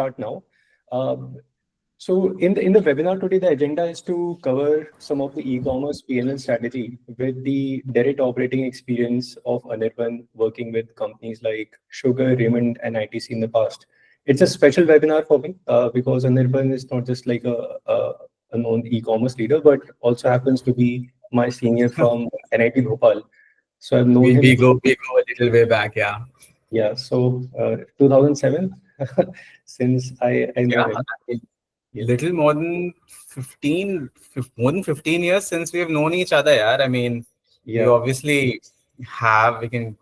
start now. So in the webinar today, the agenda is to cover some of the e-commerce P&L strategy with the direct operating experience of Anirban working with companies like SUGAR, Raymond, and ITC in the past. It's a special webinar for me because Anirban is not just like a known e-commerce leader, but also happens to be my senior from NIT Bhopal. So I've known him. We go a little way back, yeah. Yeah, so 2007, since I know him. Yeah. Little more than 15 years since we have known each other, yeah. I mean, we obviously we can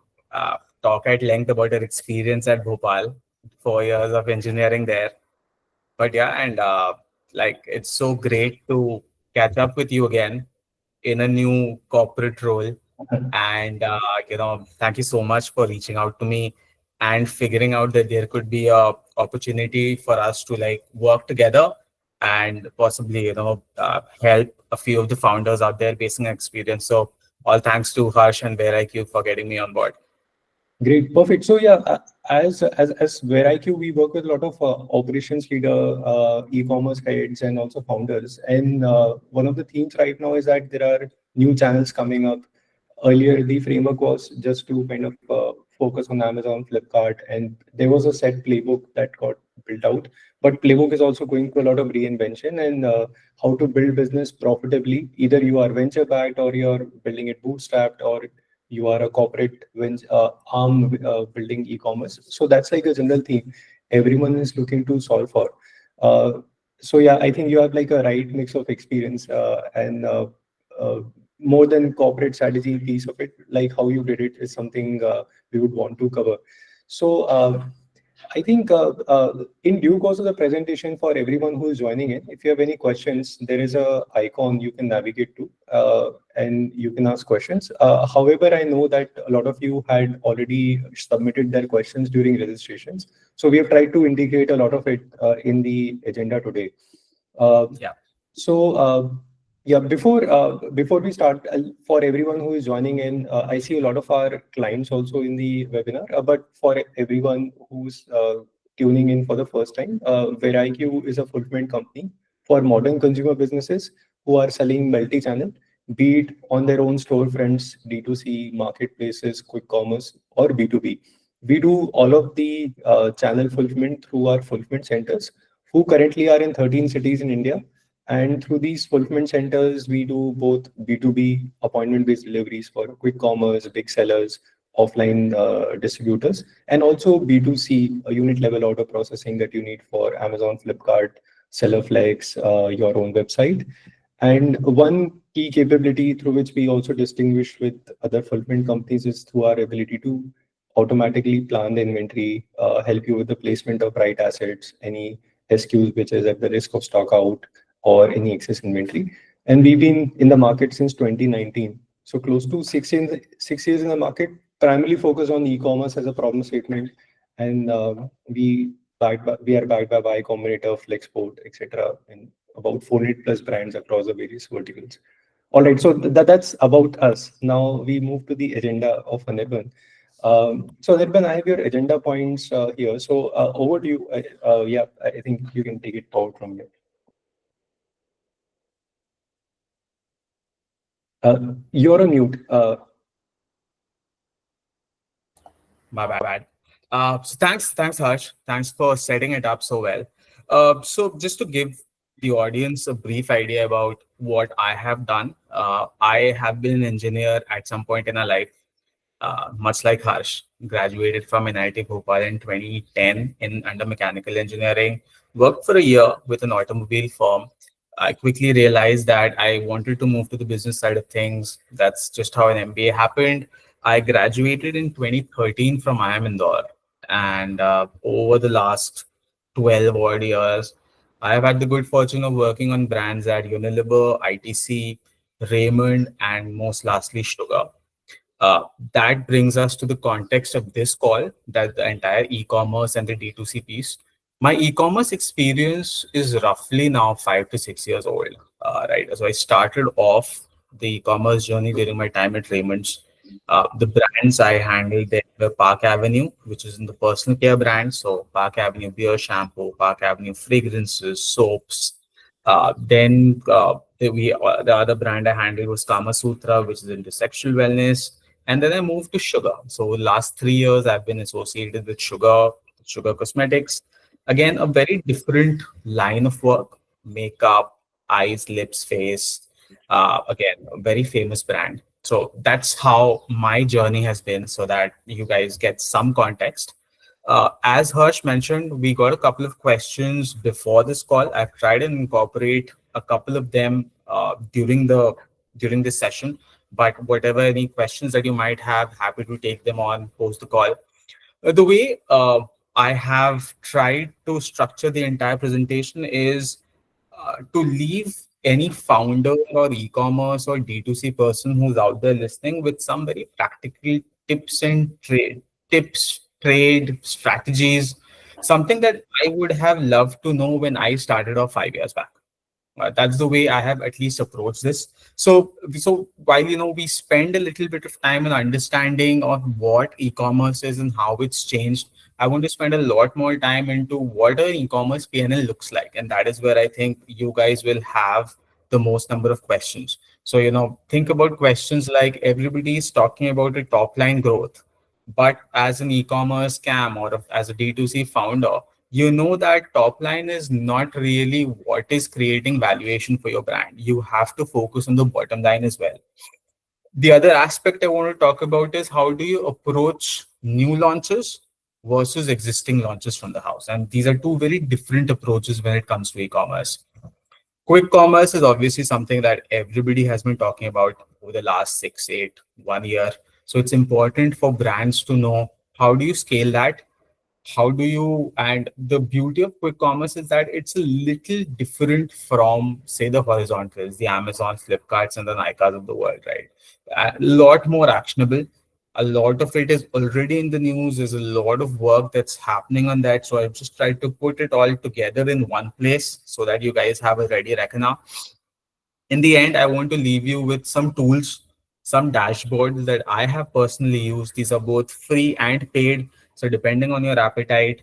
talk at length about our experience at Bhopal, 4 years of engineering there. But yeah, and like it's so great to catch up with you again in a new corporate role. And thank you so much for reaching out to me and figuring out that there could be a opportunity for us to like work together and possibly help a few of the founders out there basing experience. So all thanks to Harsh and WareIQ for getting me on board. Great, perfect. So yeah, as WareIQ, we work with a lot of operations leader, e-commerce heads, and also founders. And one of the themes right now is that there are new channels coming up. Earlier, the framework was just to kind of focus on Amazon, Flipkart, and there was a set playbook that got built out. But playbook is also going through a lot of reinvention and how to build business profitably. Either you are venture backed or you're building it bootstrapped, or you are a corporate arm building e-commerce. So that's like a general theme everyone is looking to solve for. So yeah, I think you have like a right mix of experience and more than corporate strategy piece of it, like how you did it is something we would want to cover. So I think in due course of the presentation, for everyone who is joining in, if you have any questions, there is a icon you can navigate to and you can ask questions. However, I know that a lot of you had already submitted their questions during registrations. So we have tried to integrate a lot of it in the agenda today. Yeah, before we start, for everyone who is joining in, I see a lot of our clients also in the webinar. But for everyone who's tuning in for the first time, WareIQ is a fulfillment company for modern consumer businesses who are selling multi-channel, be it on their own storefronts, D2C, marketplaces, quick commerce, or B2B. We do all of the channel fulfillment through our fulfillment centers, who currently are in 13 cities in India. And through these fulfillment centers, we do both B2B appointment-based deliveries for quick commerce, big sellers, offline distributors, and also B2C, a unit-level order processing that you need for Amazon, Flipkart, SellerFlex, your own website. And one key capability through which we also distinguish with other fulfillment companies is through our ability to automatically plan the inventory, help you with the placement of right assets, any SKUs which is at the risk of stock out, or any excess inventory. And we've been in the market since 2019. So close to 6 years in the market, primarily focused on e-commerce as a problem statement. And we are backed by Y Combinator, Flexport, etc. and about 400 plus brands across the various verticals. All right, so that's about us. Now we move to the agenda of Anirban. So Anirban, I have your agenda points here. So over to you. Yeah, I think you can take it forward from here. You're on mute. My bad. So thanks, Harsh. Thanks for setting it up so well. So just to give the audience a brief idea about what I have done, I have been an engineer at some point in my life, much like Harsh. Graduated from NIT Bhopal in 2010 under mechanical engineering. Worked for a year with an automobile firm. I quickly realized that I wanted to move to the business side of things. That's just how an MBA happened. I graduated in 2013 from IIM Indore. And over the last 12 odd years, I have had the good fortune of working on brands at Unilever, ITC, Raymond, and most lastly, SUGAR. That brings us to the context of this call, that the entire e-commerce and the D2C piece. My e-commerce experience is roughly now 5 to 6 years old, right? So I started off the e-commerce journey during my time at Raymond's. The brands I handled there were Park Avenue, which is in the personal care brand. So Park Avenue beer shampoo, Park Avenue fragrances, soaps. The other brand I handled was KamaSutra, which is into sexual wellness. And then I moved to sugar. So last 3 years, I've been associated with sugar cosmetics. Again, a very different line of work, makeup, eyes, lips, face. Again, a very famous brand. So that's how my journey has been, so that you guys get some context. As Harsh mentioned, we got a couple of questions before this call. I've tried and incorporate a couple of them during this session. But whatever any questions that you might have, happy to take them on post the call. The way I have tried to structure the entire presentation is to leave any founder or e-commerce or D2C person who's out there listening with some very practical trade strategies, something that I would have loved to know when I started off 5 years back. That's the way I have at least approached this. So while we spend a little bit of time in understanding of what e-commerce is and how it's changed, I want to spend a lot more time into what an e-commerce P&L looks like, and that is where I think you guys will have the most number of questions. So think about questions like everybody is talking about a top line growth, but as an e-commerce scam or as a D2C founder, you know that top line is not really what is creating valuation for your brand. You have to focus on the bottom line as well. The other aspect I want to talk about is how do you approach new launches versus existing launches from the house. And these are two very different approaches when it comes to e-commerce. Quick commerce is obviously something that everybody has been talking about over the last 1 year. So it's important for brands to know how do you scale that, and the beauty of quick commerce is that it's a little different from, say, the horizontals, the Amazon, Flipkarts, and the Nikas of the world, right? A lot more actionable. A lot of it is already in the news. There's a lot of work that's happening on that. So I've just tried to put it all together in one place so that you guys have a ready reckoner. In the end, I want to leave you with some tools, some dashboards that I have personally used. These are both free and paid. So depending on your appetite,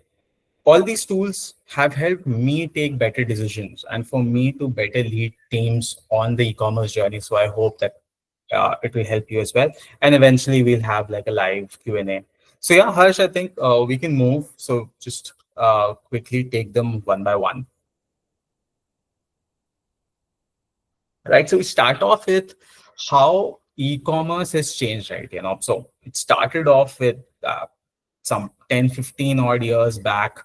all these tools have helped me take better decisions and for me to better lead teams on the e-commerce journey. So I hope that it will help you as well. And eventually we'll have like a live Q&A. So yeah, Harsh, I think we can move. So just quickly take them one by one. Right. So we start off with how e-commerce has changed, right? So it started off with some 10, 15 odd years back.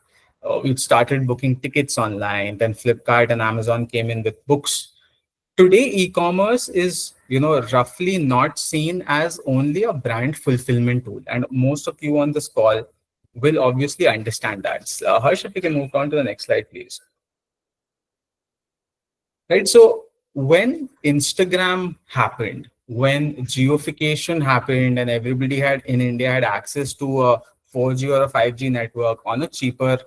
We started booking tickets online. Then Flipkart and Amazon came in with books. Today, e-commerce is, roughly not seen as only a brand fulfillment tool. And most of you on this call will obviously understand that. Harsh, if you can move on to the next slide, please. Right. So when Instagram happened, when geofication happened, and everybody had in India had access to a 4G or a 5G network on a cheaper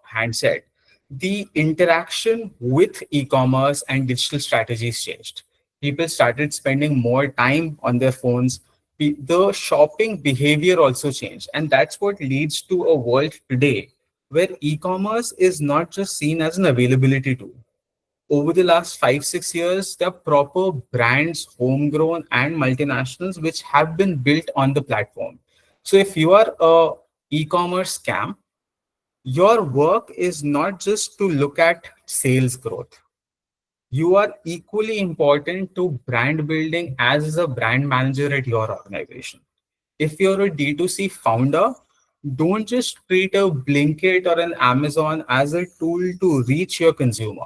handset, the interaction with e-commerce and digital strategies changed. People started spending more time on their phones. The shopping behavior also changed. And that's what leads to a world today where e-commerce is not just seen as an availability tool. Over the last 5, 6 years, there are proper brands, homegrown and multinationals, which have been built on the platform. So if you are a e-commerce scam, your work is not just to look at sales growth. You are equally important to brand building as a brand manager at your organization. If you're a D2C founder, don't just treat a Blinkit or an Amazon as a tool to reach your consumer.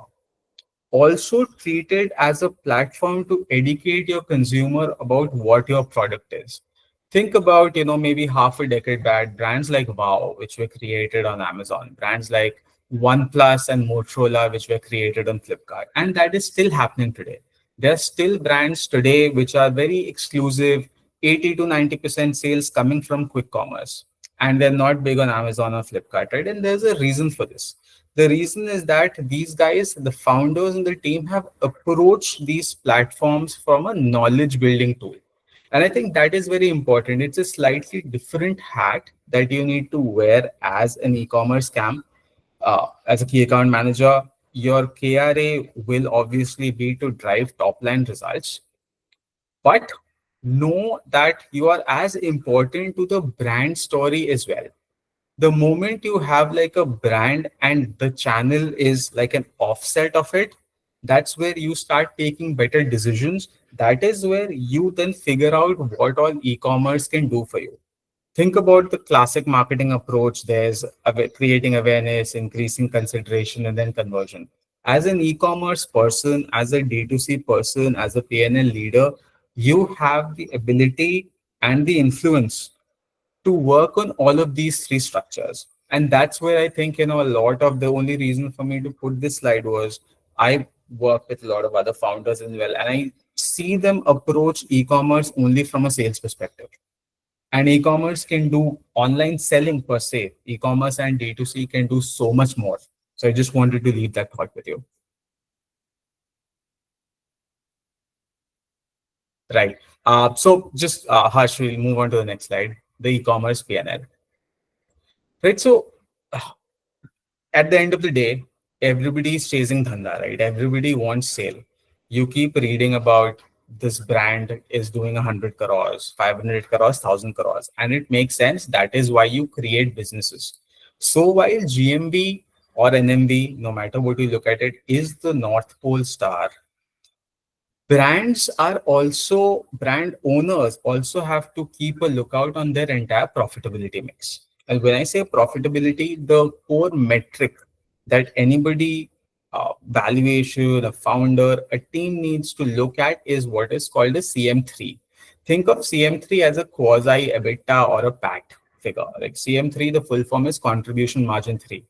Also treat it as a platform to educate your consumer about what your product is. Think about, maybe half a decade back, brands like Wow, which were created on Amazon, brands like OnePlus and Motorola, which were created on Flipkart. And that is still happening today. There are still brands today which are very exclusive, 80 to 90% sales coming from quick commerce. And they're not big on Amazon or Flipkart, right? And there's a reason for this. The reason is that these guys, the founders and the team, have approached these platforms from a knowledge building tool. And I think that is very important. It's a slightly different hat that you need to wear as an e-commerce camp. As a key account manager, your KRA will obviously be to drive top line results, but know that you are as important to the brand story as well. The moment you have like a brand and the channel is like an offset of it, that's where you start taking better decisions. That is where you then figure out what all e-commerce can do for you. Think about the classic marketing approach. There's creating awareness, increasing consideration, and then conversion. As an e-commerce person, as a D2C person, as a P&L leader, you have the ability and the influence to work on all of these three structures. And that's where I think, a lot of the only reason for me to put this slide was I work with a lot of other founders as well, and I see them approach e-commerce only from a sales perspective. And e-commerce can do online selling per se. E-commerce and D2C can do so much more. So I just wanted to leave that thought with you. Right. So just Harsh, we'll move on to the next slide, the e-commerce P&L. Right. So at the end of the day, everybody is chasing dhanda, right? Everybody wants sale. You keep reading about this brand is doing 100 crores, 500 crores, 1000 crores, and it makes sense. That is why you create businesses. So while GMB or NMV, no matter what you look at it, is the North Pole star, brand owners also have to keep a lookout on their entire profitability mix. And when I say profitability, the core metric that anybody, valuation, a founder, a team needs to look at is what is called a CM3. Think of CM3 as a quasi EBITDA or a PAT figure. Like CM3, the full form is contribution margin 3.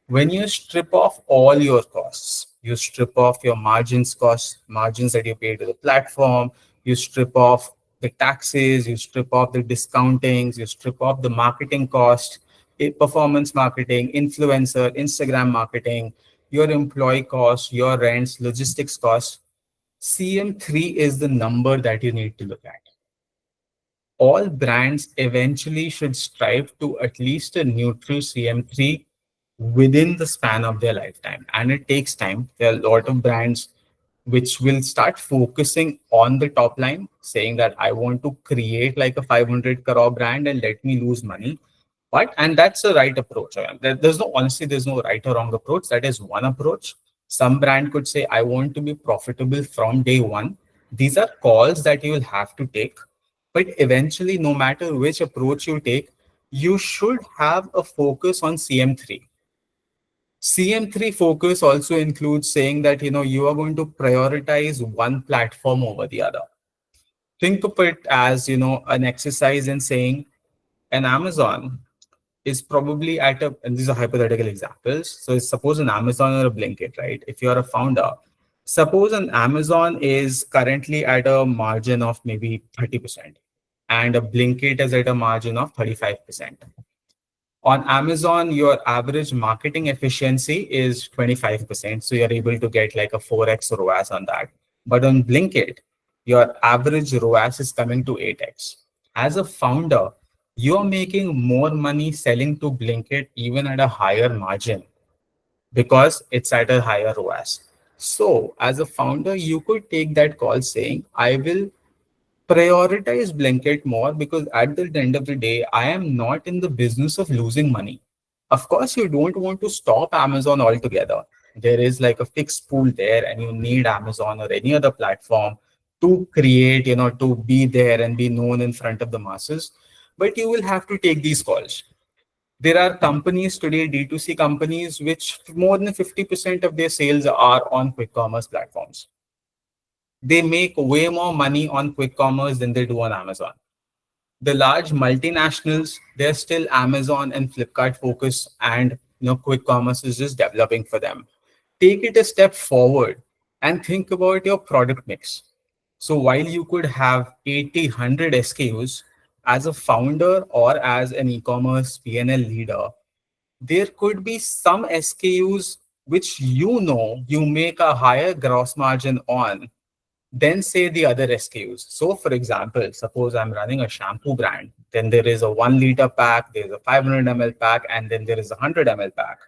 When you strip off all your costs, you strip off your margins that you pay to the platform, you strip off the taxes, you strip off the discountings, you strip off the marketing cost, performance marketing, influencer, Instagram marketing, your employee costs, your rents, logistics costs. CM3 is the number that you need to look at. All brands eventually should strive to at least a neutral CM3 within the span of their lifetime. And it takes time. There are a lot of brands which will start focusing on the top line, saying that I want to create like a 500 crore brand and let me lose money. And that's the right approach. There's no right or wrong approach. That is one approach. Some brand could say, I want to be profitable from day one. These are calls that you will have to take. But eventually, no matter which approach you take, you should have a focus on CM3. CM3 focus also includes saying that you are going to prioritize one platform over the other. Think of it as an exercise in saying an Amazon is probably and these are hypothetical examples. So suppose an Amazon or a Blinkit, right? If you're a founder, suppose an Amazon is currently at a margin of maybe 30% and a Blinkit is at a margin of 35%. On Amazon, your average marketing efficiency is 25%. So you're able to get like a 4x ROAS on that. But on Blinkit, your average ROAS is coming to 8x. As a founder, you're making more money selling to Blinkit even at a higher margin because it's at a higher ROAS. So as a founder, you could take that call saying, I will prioritize Blinkit more because at the end of the day, I am not in the business of losing money. Of course, you don't want to stop Amazon altogether. There is like a fixed pool there, and you need Amazon or any other platform to create, to be there and be known in front of the masses. But you will have to take these calls. There are companies today, D2C companies, which more than 50% of their sales are on quick commerce platforms. They make way more money on quick commerce than they do on Amazon. The large multinationals, they're still Amazon and Flipkart focused, and quick commerce is just developing for them. Take it a step forward and think about your product mix. So while you could have 80, 100 SKUs as a founder or as an e-commerce P&L leader, there could be some SKUs which you make a higher gross margin on Then say the other SKUs. So for example, suppose I'm running a shampoo brand, then there is a 1 liter pack, there's a 500 ml pack, and then there is a 100 ml pack.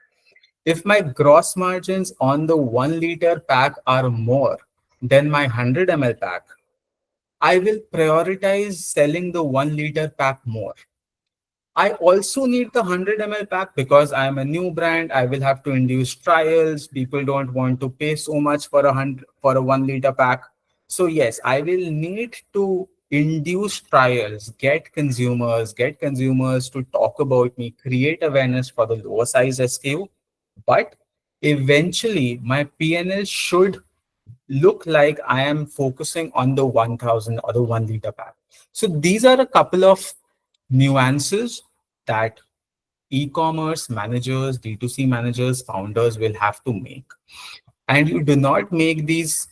If my gross margins on the 1 liter pack are more than my 100 ml pack, I will prioritize selling the 1 liter pack more. I also need the 100 ml pack because I am a new brand. I will have to induce trials. People don't want to pay so much for a 1 liter pack. So yes, I will need to induce trials, get consumers to talk about me, create awareness for the lower size SKU. But eventually, my PNL should look like I am focusing on the 1000 or the 1 liter pack. So these are a couple of nuances that e-commerce managers, D2C managers, founders will have to make. And you do not make these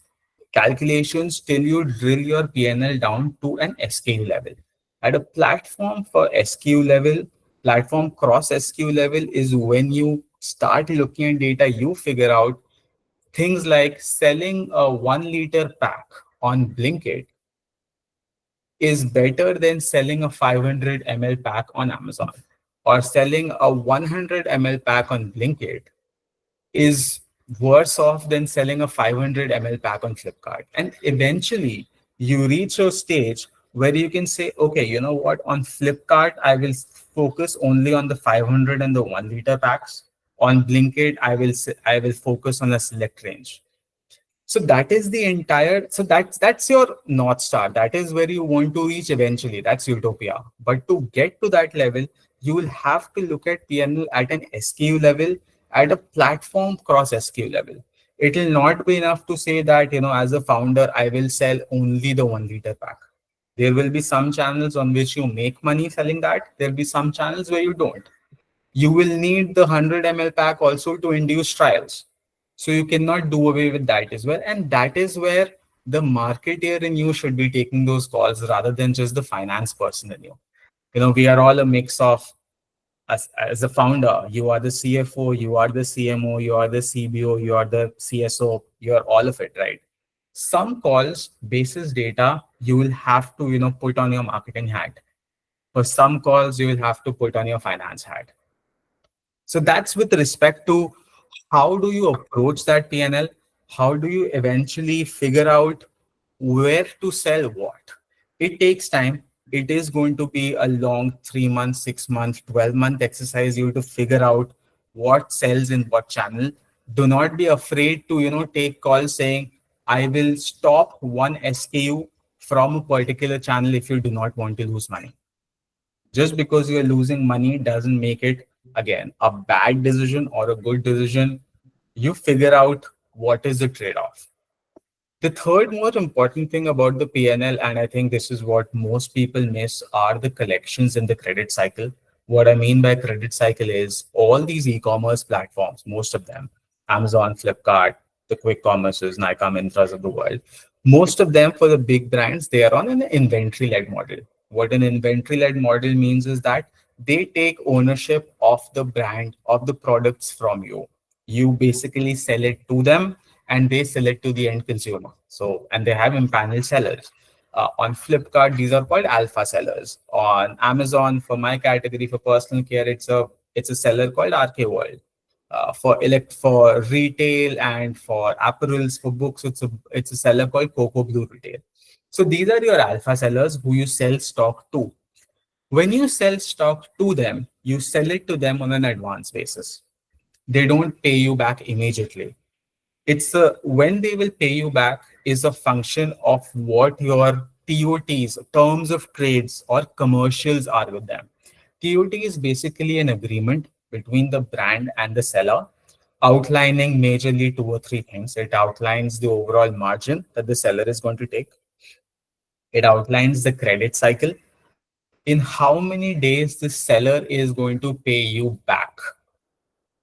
calculations till you drill your PNL down to an SKU level. At a platform for SKU level, platform cross SKU level is when you start looking at data, you figure out things like selling a 1 liter pack on Blinkit is better than selling a 500 ml pack on Amazon, or selling a 100 ml pack on Blinkit is worse off than selling a 500 ml pack on Flipkart. And eventually you reach a stage where you can say, okay, you know what, on Flipkart, I will focus only on the 500 and the 1 liter packs. On Blinkit, I will focus on a select range. So that is the entire, so that's your North Star. That is where you want to reach eventually. That's utopia. But to get to that level, you will have to look at PNL at an SKU level, at a platform cross SKU level. It will not be enough to say that, as a founder, I will sell only the 1 liter pack. There will be some channels on which you make money selling that. There'll be some channels where you don't. You will need the 100 ml pack also to induce trials. So you cannot do away with that as well. And that is where the marketeer in you should be taking those calls rather than just the finance person in you. We are all a mix of, as a founder, you are the CFO, you are the CMO, you are the CBO, you are the CSO, you are all of it, right? Some calls, basis data, you will have to, put on your marketing hat. For some calls, you will have to put on your finance hat. So that's with respect to how do you approach that PNL? How do you eventually figure out where to sell what? It takes time. It is going to be a long 3 month, 6 month, 12-month exercise. You have to figure out what sells in what channel. Do not be afraid to, take calls saying, I will stop one SKU from a particular channel if you do not want to lose money. Just because you're losing money doesn't make it, again, a bad decision or a good decision. You figure out what is the trade-off. The third most important thing about the PNL, and I think this is what most people miss, are the collections in the credit cycle. What I mean by credit cycle is all these e-commerce platforms, most of them, Amazon, Flipkart, the quick commerces, Nykaa, Mintras of the world, most of them for the big brands, they are on an inventory-led model. What an inventory-led model means is that they take ownership of the brand, of the products from you. You basically sell it to them and they sell it to the end consumer. So, and they have empaneled sellers. On Flipkart, these are called alpha sellers. On Amazon, for my category, for personal care, it's a seller called RK World. For retail and for apparels, for books, it's a seller called Coco Blue Retail. So these are your alpha sellers who you sell stock to. When you sell stock to them, you sell it to them on an advance basis. They don't pay you back immediately. When they will pay you back is a function of what your TOTs, terms of trades or commercials are with them. TOT is basically an agreement between the brand and the seller, outlining majorly 2 or 3 things. It outlines the overall margin that the seller is going to take. It outlines the credit cycle, in how many days the seller is going to pay you back.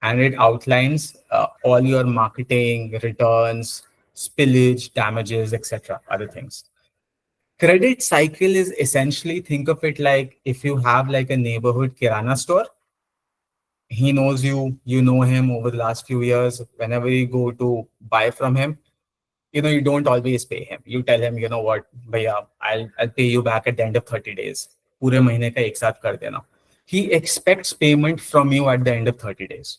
And it outlines all your marketing, returns, spillage, damages, etc., other things. Credit cycle is essentially, think of it like if you have like a neighborhood kirana store. He knows you, you know him over the last few years. Whenever you go to buy from him, you don't always pay him. You tell him, you know what, bhaiya, I'll pay you back at the end of 30 days. पूरे महीने का एक साथ कर देना. He expects payment from you at the end of 30 days.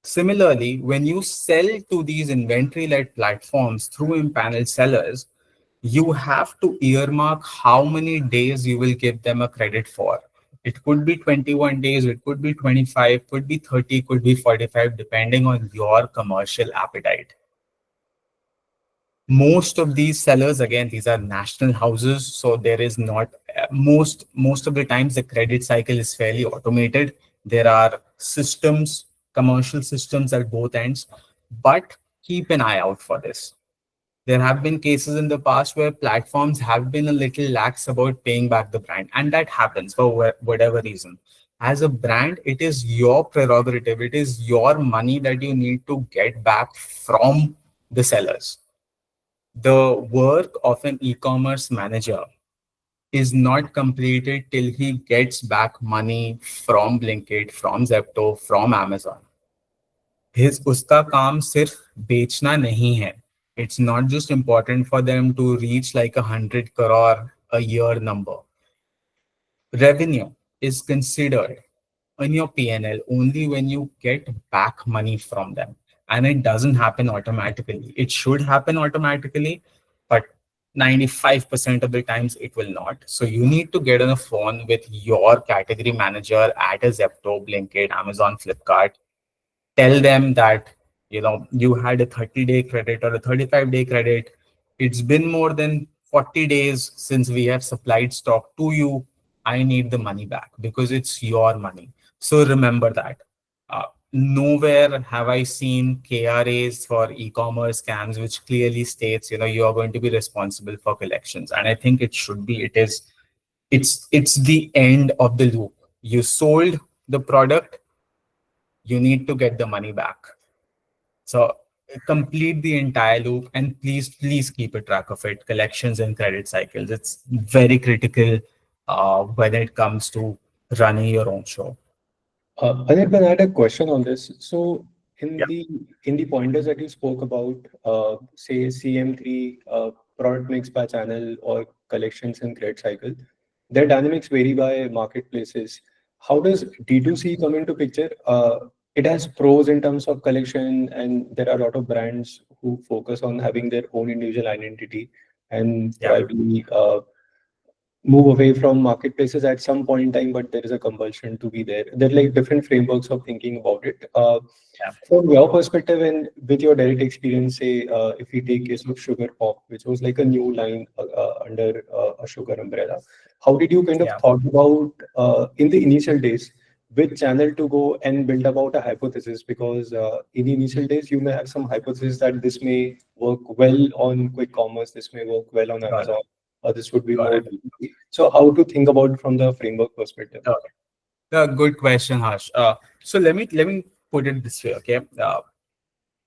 Similarly, when you sell to these inventory-led platforms through empaneled sellers, you have to earmark how many days you will give them a credit for. It could be 21 days, it could be 25, could be 30, could be 45, depending on your commercial appetite. Most of these sellers, again, these are national houses, so there is not most of the times the credit cycle is fairly automated. There are systems, commercial systems at both ends, but keep an eye out for this. There have been cases in the past where platforms have been a little lax about paying back the brand, and that happens for whatever reason. As a brand, it is your prerogative, it is your money that you need to get back from the sellers. The work of an e-commerce manager is not completed till he gets back money from Blinkit, from Zepto, from Amazon. उसका काम सिर्फ बेचना नहीं है. It's not just important for them to reach like 100 crore a year number. Revenue is considered in your P&L only when you get back money from them. And it doesn't happen automatically. It should happen automatically, but 95% of the times it will not. So you need to get on a phone with your category manager at a Zepto, Blinkit, Amazon, Flipkart. Tell them that you had a 30-day credit or a 35-day credit. It's been more than 40 days since we have supplied stock to you. I need the money back because it's your money. So remember that. Nowhere have I seen KRAs for e-commerce scams which clearly states you are going to be responsible for collections. And I think it should be. It's the end of the loop. You sold the product, you need to get the money back. So complete the entire loop, and please keep a track of it. Collections and credit cycles. It's very critical when it comes to running your own show. Anirban, I had a question on this. So in Yeah. the pointers that you spoke about, say CM3, product mix by channel or collections and credit cycle, their dynamics vary by marketplaces. How does D2C come into picture? It has pros in terms of collection, and there are a lot of brands who focus on having their own individual identity and probably move away from marketplaces at some point in time, but there is a compulsion to be there. There are like different frameworks of thinking about it. From your perspective and with your direct experience, say if we take case of Sugar Pop, which was like a new line under a sugar umbrella, how did you kind of thought about in the initial days which channel to go and build about a hypothesis? Because in the initial days, you may have some hypothesis that this may work well on quick commerce, this may work well on Amazon. This would be more. So how to think about it from the framework perspective? Good question, Harsh. So let me put it this way, okay?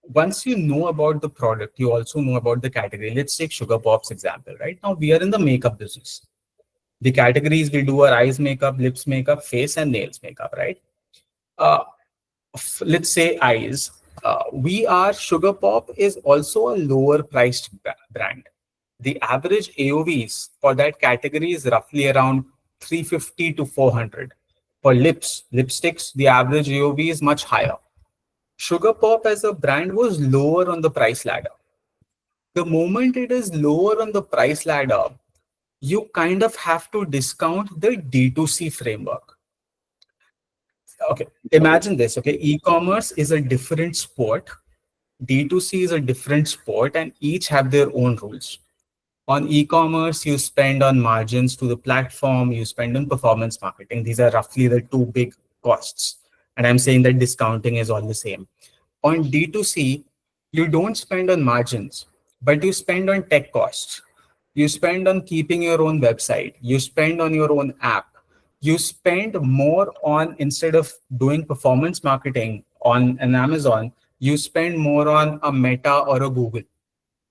Once you know about the product, you also know about the category. Let's take Sugar Pop's example. Right now, we are in the makeup business. The categories we do are eyes makeup, lips makeup, face and nails makeup, right? Let's say eyes. Sugar Pop is also a lower priced brand. The average AOVs for that category is roughly around 350 to 400. For lipsticks, the average AOV is much higher. Sugar Pop as a brand was lower on the price ladder. The moment it is lower on the price ladder, you kind of have to discount the D2C framework. Okay, imagine this, okay? E-commerce is a different sport. D2C is a different sport, and each have their own rules. On e-commerce, you spend on margins to the platform, you spend on performance marketing. These are roughly the two big costs. And I'm saying that discounting is all the same. On D2C, you don't spend on margins, but you spend on tech costs. You spend on keeping your own website. You spend on your own app. You spend more on, instead of doing performance marketing on an Amazon, you spend more on a Meta or a Google,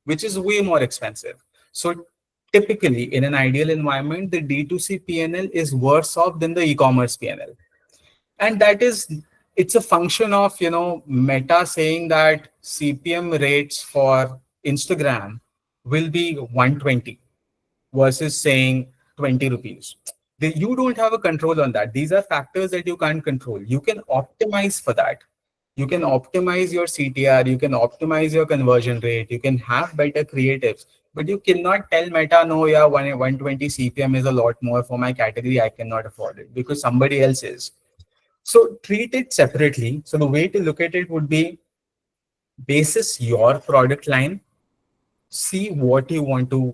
which is way more expensive. So typically, in an ideal environment, the D2C P&L is worse off than the e-commerce P&L. And it's a function of, Meta saying that CPM rates for Instagram will be 120 versus saying 20 rupees. You don't have a control on that. These are factors that you can't control. You can optimize for that. You can optimize your CTR, you can optimize your conversion rate, you can have better creatives, but you cannot tell Meta, no, yeah, 120 CPM is a lot more for my category. I cannot afford it because somebody else is. So treat it separately. So the way to look at it would be basis your product line, see what you want to,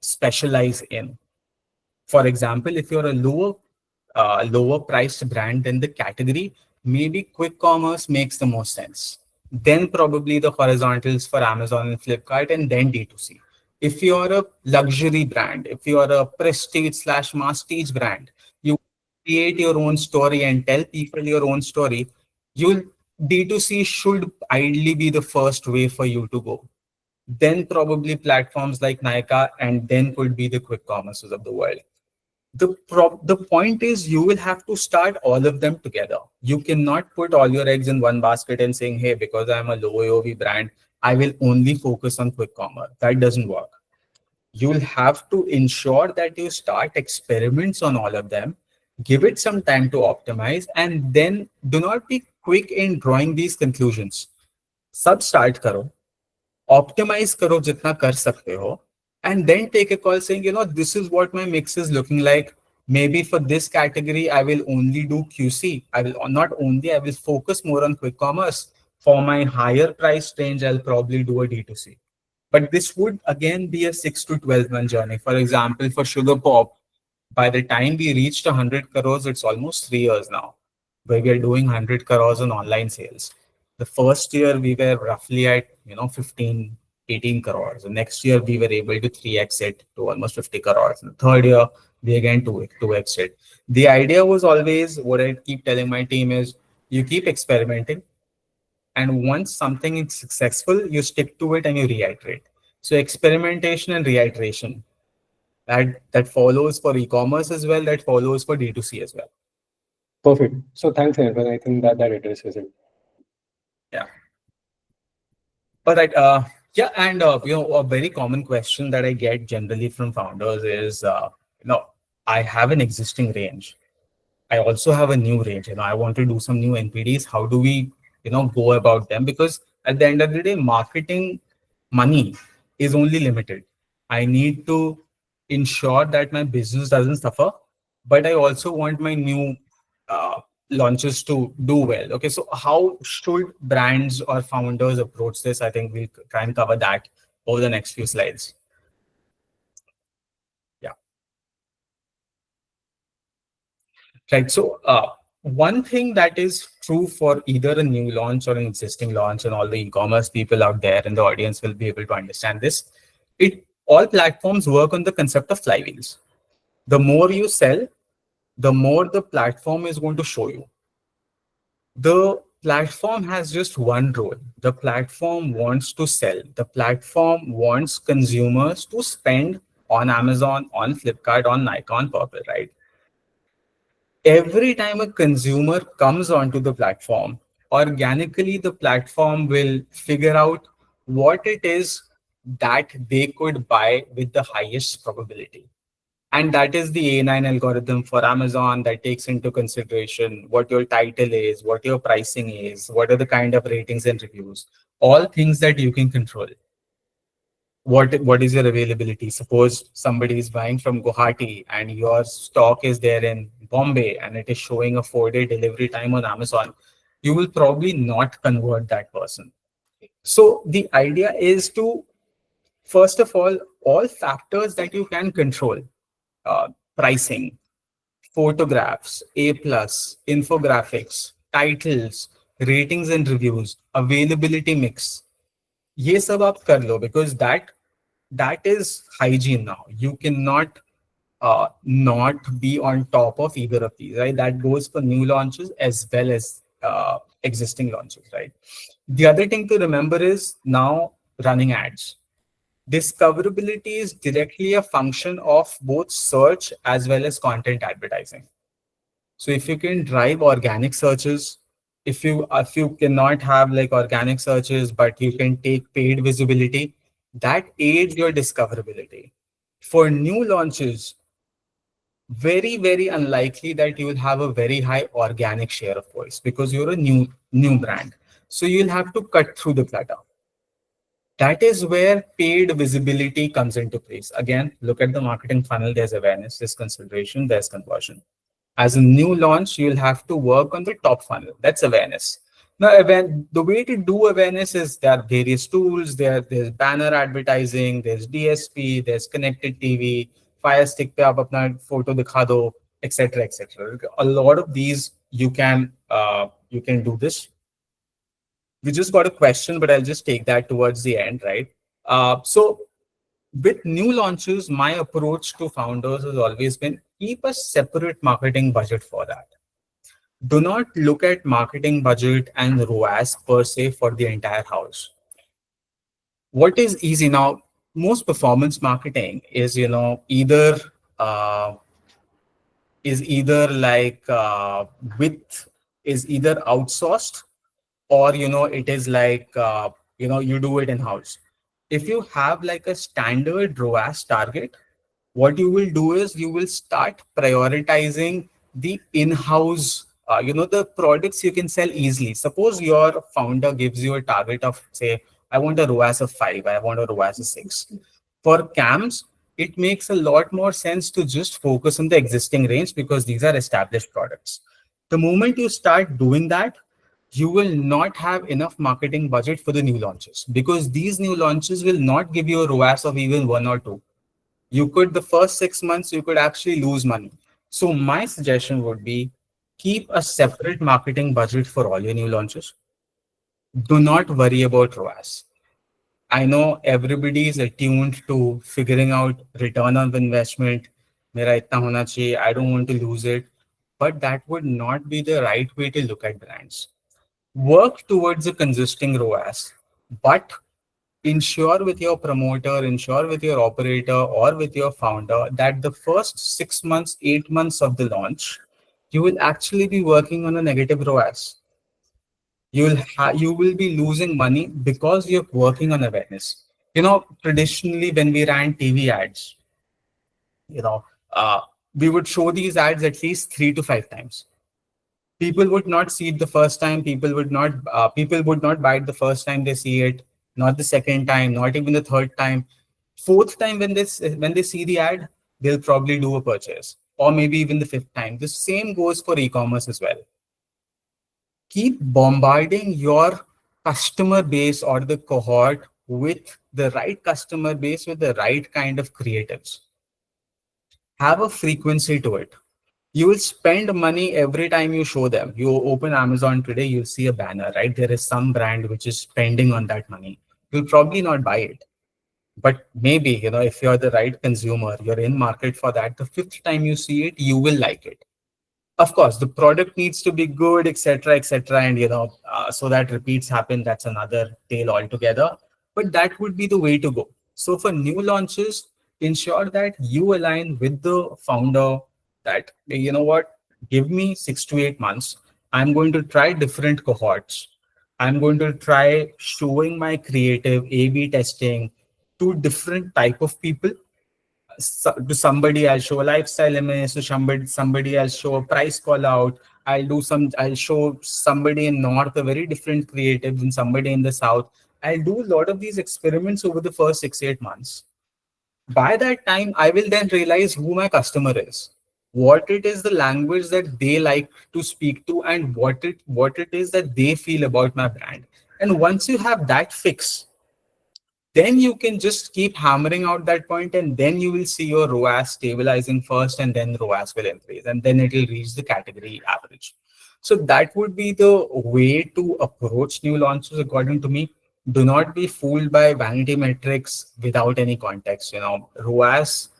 specialize in. For example, if you're a lower priced brand than the category, maybe quick commerce makes the most sense. Then probably the horizontals for Amazon and Flipkart, and then D2C. If you're a luxury brand, if you're a prestige slash masstige brand, you create your own story and tell people your own story, you'll D2C should ideally be the first way for you to go. Then probably platforms like Nykaa, and then could be the quick commerces of the world. The point is you will have to start all of them together. You cannot put all your eggs in one basket and saying, hey, because I'm a low AOV brand, I will only focus on quick commerce. That doesn't work. You'll have to ensure that you start experiments on all of them, give it some time to optimize, and then do not be quick in drawing these conclusions. Sub start karo, optimize karo jitna kar sakte ho, and then take a call saying, this is what my mix is looking like. Maybe for this category, I will only do QC. I will focus more on quick commerce. For my higher price range, I'll probably do a D2C. But this would again be a 6 to 12 month journey. For example, for Sugar Pop, by the time we reached 100 crores, it's almost 3 years now, where we are doing 100 crores on online sales. The first year we were roughly at 15, 18 crores. The next year we were able to 3x it to almost 50 crores. And the third year we again 2x it. The idea was always, what I keep telling my team is, you keep experimenting, and once something is successful, you stick to it and you reiterate. So experimentation and reiteration, that follows for e-commerce as well, that follows for D2C as well. Perfect. So thanks, Anirban. I think that addresses it. Yeah. All right. Yeah, and a very common question that I get generally from founders is, I have an existing range. I also have a new range. I want to do some new NPDs. How do we, go about them? Because at the end of the day, marketing money is only limited. I need to ensure that my business doesn't suffer, but I also want my new launches to do well. Okay, so how should brands or founders approach this? I think we'll try and cover that over the next few slides. Yeah. Right. So one thing that is true for either a new launch or an existing launch, and all the e-commerce people out there in the audience will be able to understand this. All platforms work on the concept of flywheels. The more you sell, the more the platform is going to show you. The platform has just one role. The platform wants to sell. The platform wants consumers to spend on Amazon, on Flipkart, on Nykaa, on Purple, right? Every time a consumer comes onto the platform, organically the platform will figure out what it is that they could buy with the highest probability. And that is the A9 algorithm for Amazon that takes into consideration what your title is, what your pricing is, what are the kind of ratings and reviews, all things that you can control. What is your availability? Suppose somebody is buying from Guwahati and your stock is there in Bombay and it is showing a 4-day delivery time on Amazon, you will probably not convert that person. So the idea is to, first of all factors that you can control, pricing, photographs, A+, infographics, titles, ratings and reviews, availability mix. ये सब आप कर लो, because that is hygiene now. You cannot not be on top of either of these, right? That goes for new launches as well as existing launches, right? The other thing to remember is now running ads. Discoverability is directly a function of both search as well as content advertising. So if you can drive organic searches, if you cannot have like organic searches, but you can take paid visibility, that aids your discoverability. For new launches, very unlikely that you will have a very high organic share of voice because you're a new brand. So you'll have to cut through the clutter. That is where paid visibility comes into place. Again, look at the marketing funnel. There's awareness, there's consideration, there's conversion. As a new launch, you'll have to work on the top funnel. That's awareness. Now, the way to do awareness is there are various tools. There's banner advertising, there's DSP, there's connected TV, Fire Stick पे आप अपना photo दिखा दो, etc. etc. A lot of these you can do this. We just got a question, but I'll just take that towards the end, right? So with new launches, my approach to founders has always been keep a separate marketing budget for that. Do not look at marketing budget and ROAS per se for the entire house. What is easy now? Most performance marketing is, uh, like with is either outsourced or it is like you do it in house. If you have like a standard ROAS target, what you will do is you will start prioritizing the in-house the products you can sell easily. Suppose your founder gives you a target of, say, I want a ROAS of 5, I want a ROAS of 6. For CAMs, it makes a lot more sense to just focus on the existing range because these are established products. The moment you start doing that, you will not have enough marketing budget for the new launches because these new launches will not give you a ROAS of even 1 or 2. You could, the first 6 months, you could actually lose money. So my suggestion would be keep a separate marketing budget for all your new launches. Do not worry about ROAS. I know everybody is attuned to figuring out return on investment. Mera itna hona chahiye, I don't want to lose it. But that would not be the right way to look at brands. Work towards a consistent ROAS, but ensure with your promoter, ensure with your operator or with your founder that the first 6 months, 8 months of the launch, you will actually be working on a negative ROAS. You will be losing money because you're working on awareness. Traditionally when we ran TV ads, you know, uh, we would show these ads at least 3 to 5 times. People would not see it the first time. People would not buy it the first time they see it, not the second time, not even the third time. Fourth time when they see the ad, they'll probably do a purchase, or maybe even the fifth time. The same goes for e-commerce as well. Keep bombarding your customer base or the cohort with the right customer base with the right kind of creatives. Have a frequency to it. You will spend money every time you show them. You open Amazon today, you'll see a banner, right? There is some brand which is spending on that money. You'll probably not buy it. But maybe, if you're the right consumer, you're in market for that, the fifth time you see it, you will like it. Of course, the product needs to be good, etc. And, so that repeats happen. That's another tale altogether. But that would be the way to go. So for new launches, ensure that you align with the founder that, you know what, give me 6 to 8 months. I'm going to try different cohorts. I'm going to try showing my creative A/B testing to different type of people. To somebody I'll show a lifestyle image, to somebody I'll show a price call out. I'll show somebody in north a very different creative than somebody in the south. I'll do a lot of these experiments over the first 6 to 8 months. By that time, I will then realize who my customer is, what it is the language that they like to speak to, and what it is that they feel about my brand. And once you have that fix, then you can just keep hammering out that point, and then you will see your ROAS stabilizing first, and then ROAS will increase, and then it will reach the category average. So that would be the way to approach new launches, according to me. Do not be fooled by vanity metrics without any context. ROAS,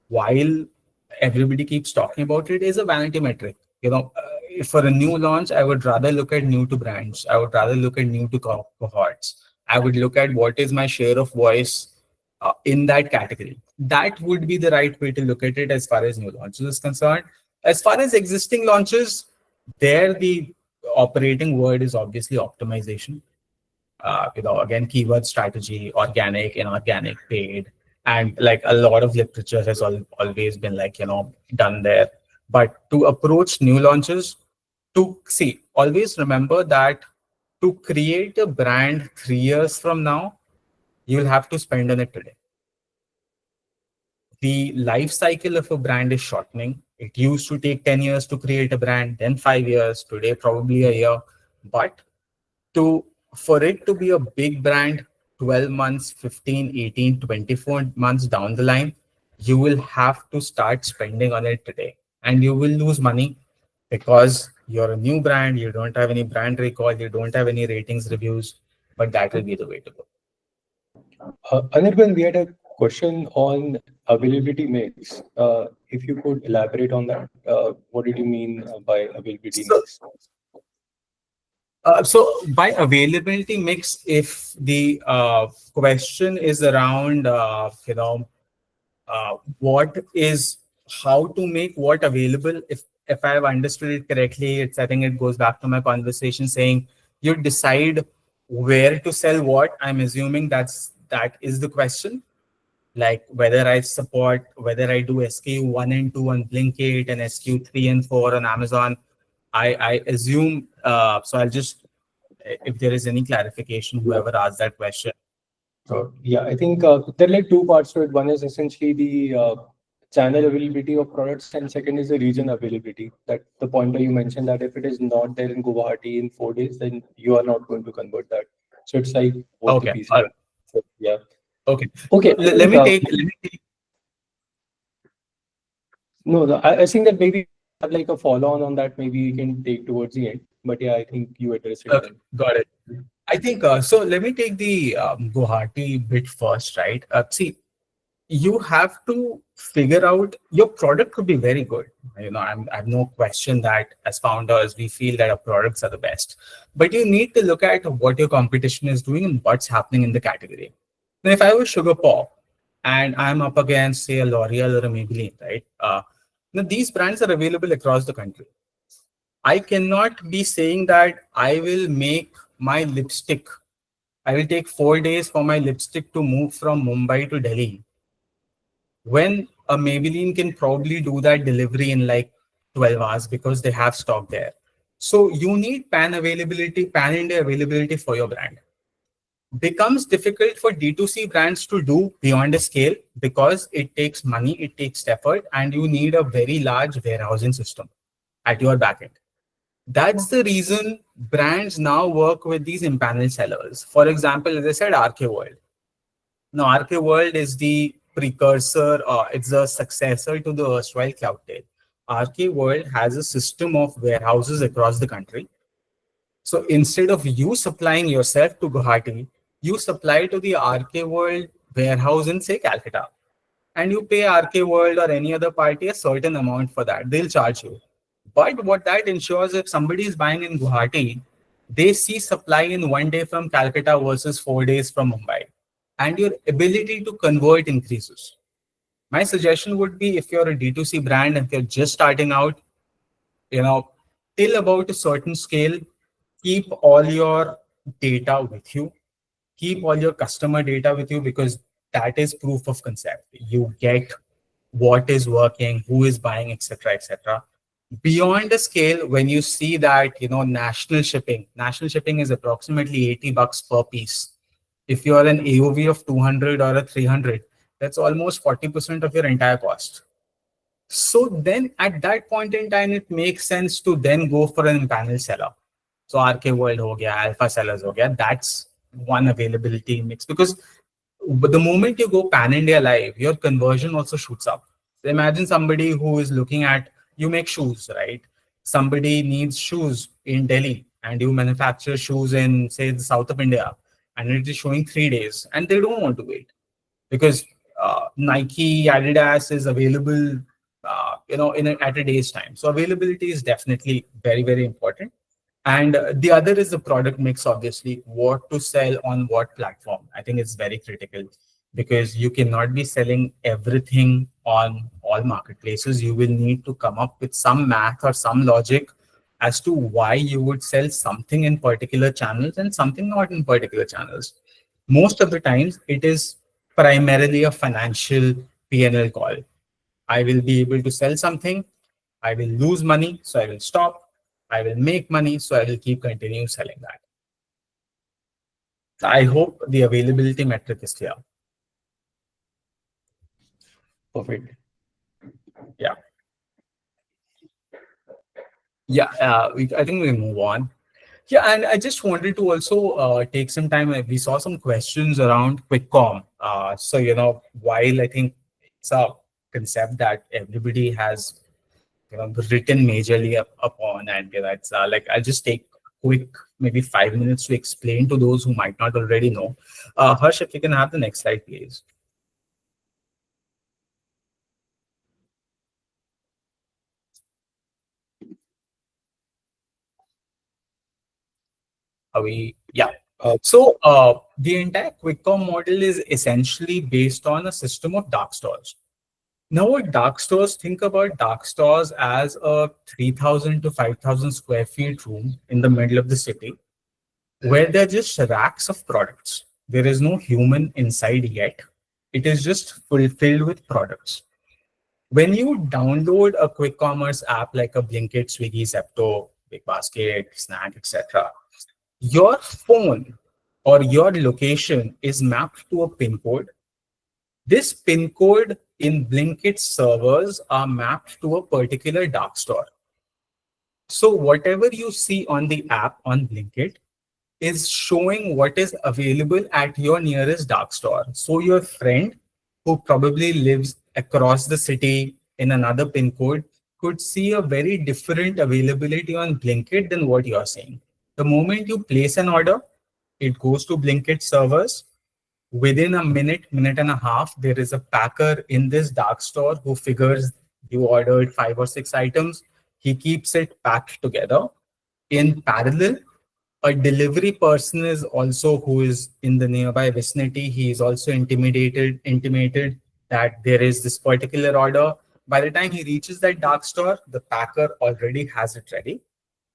while everybody keeps talking about it, is a vanity metric. For a new launch, I would rather look at new to brands. I would rather look at new to cohorts. I would look at what is my share of voice in that category. That would be the right way to look at it as far as new launches is concerned. As far as existing launches, there the operating word is obviously optimization. Again, keyword strategy, organic, inorganic, paid, and like a lot of literature has always been like, done there. But to approach new launches, to see, always remember that to create a brand 3 years from now, you'll have to spend on it today. The life cycle of a brand is shortening. It used to take 10 years to create a brand, then 5 years, today probably a year. But to for it to be a big brand 12 months, 15, 18, 24 months down the line, you will have to start spending on it today. And you will lose money because you're a new brand, you don't have any brand recall, you don't have any ratings, reviews, but that will be the way to go. Anirban, we had a question on availability mix. If you could elaborate on that, what did you mean by availability So, mix? so by availability mix, if the question is around, what is how to make what available, if I have understood it correctly, I think it goes back to my conversation saying you decide where to sell what. I'm assuming that is the question, like whether I support, whether I do SKU 1 and 2 on Blinkit and SKU 3 and 4 on Amazon. I assume, so I'll just, if there is any clarification, whoever asked that question. Yeah, I think there are like two parts to it. One is essentially the channel availability of products, and second is the region availability. That the pointer you mentioned, that if it is not there in Guwahati in 4 days, then you are not going to convert that. So it's like both the Okay. pieces. So, yeah. Okay. Okay. Let me take. No, I think that maybe have like a follow on that. Maybe we can take towards the end. But yeah, I think you addressed it. Okay, got it. I think so. Let me take the Guwahati bit first, right? See, you have to figure out your product could be very good. I have no question that as founders, we feel that our products are the best. But you need to look at what your competition is doing and what's happening in the category. Now, if I was Sugar Pop and I'm up against, say, a L'Oreal or a Maybelline, right? Now, these brands are available across the country. I cannot be saying that I will make my lipstick. I will take 4 days for my lipstick to move from Mumbai to Delhi, when a Maybelline can probably do that delivery in like 12 hours because they have stock there. So you need pan India availability for your brand. Becomes difficult for D2C brands to do beyond a scale because it takes money, it takes effort, and you need a very large warehousing system at your backend. That's the reason brands now work with these empaneled sellers. For example, as I said, RK World. Now, RK World is the precursor, it's a successor to the erstwhile Cloudtail. RK World has a system of warehouses across the country. So instead of you supplying yourself to Guwahati, you supply to the RK World warehouse in, say, Calcutta. And you pay RK World or any other party a certain amount for that. They'll charge you. But what that ensures, if somebody is buying in Guwahati, they see supply in 1 day from Calcutta versus 4 days from Mumbai. And your ability to convert increases. My suggestion would be, if you're a D2C brand and you're just starting out, till about a certain scale, keep all your data with you. Keep all your customer data with you, because that is proof of concept. You get what is working, who is buying, etc., etc. Beyond a scale, when you see that, national shipping is approximately $80 per piece. If you are an AOV of 200 or a 300, that's almost 40% of your entire cost. So then at that point in time, it makes sense to then go for an panel seller. So RK World ho gaya, Alpha Sellers ho gaya. That's one availability mix, because but the moment you go pan India live, your conversion also shoots up. So imagine somebody who is looking at, you make shoes, right? Somebody needs shoes in Delhi and you manufacture shoes in, say, the south of India, and it is showing 3 days and they don't want to wait because Nike, Adidas is available, at a day's time. So availability is definitely very, very important. And the other is the product mix, obviously, what to sell on what platform. I think it's very critical, because you cannot be selling everything on all marketplaces. You will need to come up with some math or some logic as to why you would sell something in particular channels and something not in particular channels. Most of the times, it is primarily a financial P&L call. I will be able to sell something. I will lose money, so I will stop. I will make money, so I will keep continuing selling that. I hope the availability metric is clear. Perfect. Yeah. Yeah, I think we move on. Yeah, and I just wanted to also take some time. We saw some questions around QuickCom. So, while I think it's a concept that everybody has, written majorly upon, and it's like I'll just take quick, maybe 5 minutes to explain to those who might not already know. Harsh, if you can have the next slide, please. Are we? Yeah. So the entire QuickCom model is essentially based on a system of dark stores. Now, what dark stores, think about dark stores as a 3,000 to 5,000 square feet room in the middle of the city, where they're just racks of products. There is no human inside yet. It is just filled with products. When you download a quick commerce app like a Blinkit, Swiggy, Zepto, Big Basket, Snack, etc., your phone or your location is mapped to a pin code. This pin code in Blinkit servers are mapped to a particular dark store. So whatever you see on the app on Blinkit is showing what is available at your nearest dark store. So your friend who probably lives across the city in another pin code could see a very different availability on Blinkit than what you're seeing. The moment you place an order, it goes to Blinkit servers. Within a minute, minute and a half, there is a packer in this dark store who figures you ordered 5 or 6 items. He keeps it packed together. In parallel, a delivery person is also who is in the nearby vicinity. He is also intimated that there is this particular order. By the time he reaches that dark store, the packer already has it ready.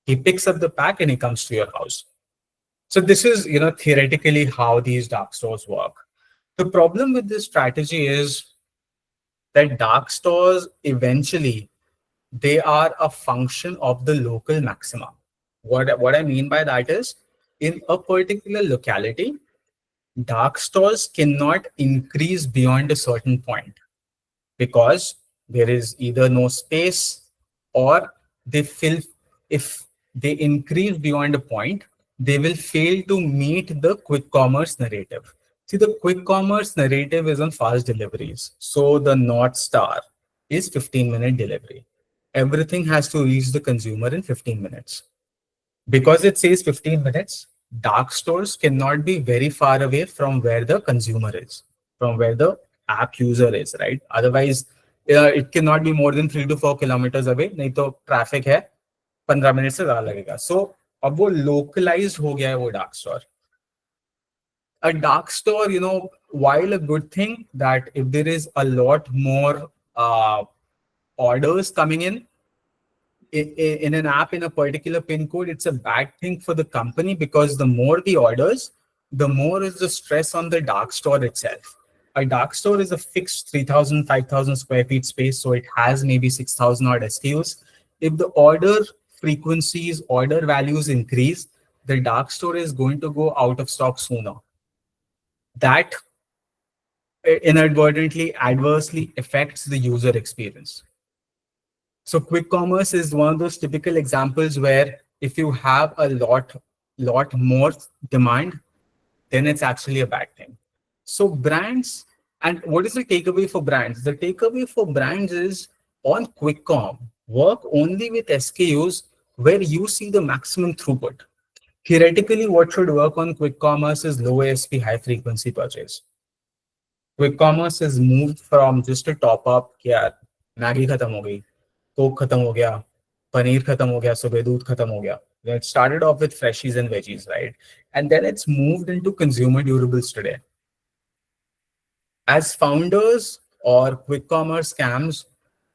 He picks up the pack and he comes to your house. So this is, theoretically how these dark stores work. The problem with this strategy is that dark stores eventually, they are a function of the local maxima. What I mean by that is, in a particular locality, dark stores cannot increase beyond a certain point because there is either no space or they fill. If they increase beyond a point, they will fail to meet the quick commerce narrative. See, the quick commerce narrative is on fast deliveries. So the North Star is 15-minute delivery. Everything has to reach the consumer in 15 minutes. Because it says 15 minutes, dark stores cannot be very far away from where the consumer is, from where the app user is, right? Otherwise, it cannot be more than 3 to 4 kilometers away. नहीं तो traffic है 15 minute से ज़्यादा लगेगा. So अब वो localized हो गया है वो dark store. A dark store, while a good thing that if there is a lot more orders coming in an app in a particular pin code, it's a bad thing for the company because the more the orders, the more is the stress on the dark store itself. A dark store is a fixed 3,000, 5,000 square feet space, so it has maybe 6,000 odd SKUs. If the order frequencies, order values increase, the dark store is going to go out of stock sooner. That inadvertently adversely affects the user experience. So quick commerce is one of those typical examples where if you have a lot more demand, then it's actually a bad thing. So brands, and what is the takeaway for brands? The takeaway for brands is on QuickCom, work only with SKUs where you see the maximum throughput. Theoretically, what should work on quick commerce is low ASP, high frequency purchase. Quick commerce is moved from just a top up, yeah, Maggi khatam ho gayi, Coke khatam ho gaya, paneer khatam ho gaya, subah doodh khatam ho gaya. It started off with freshies and veggies, right? And then it's moved into consumer durables today. As founders or quick commerce scams,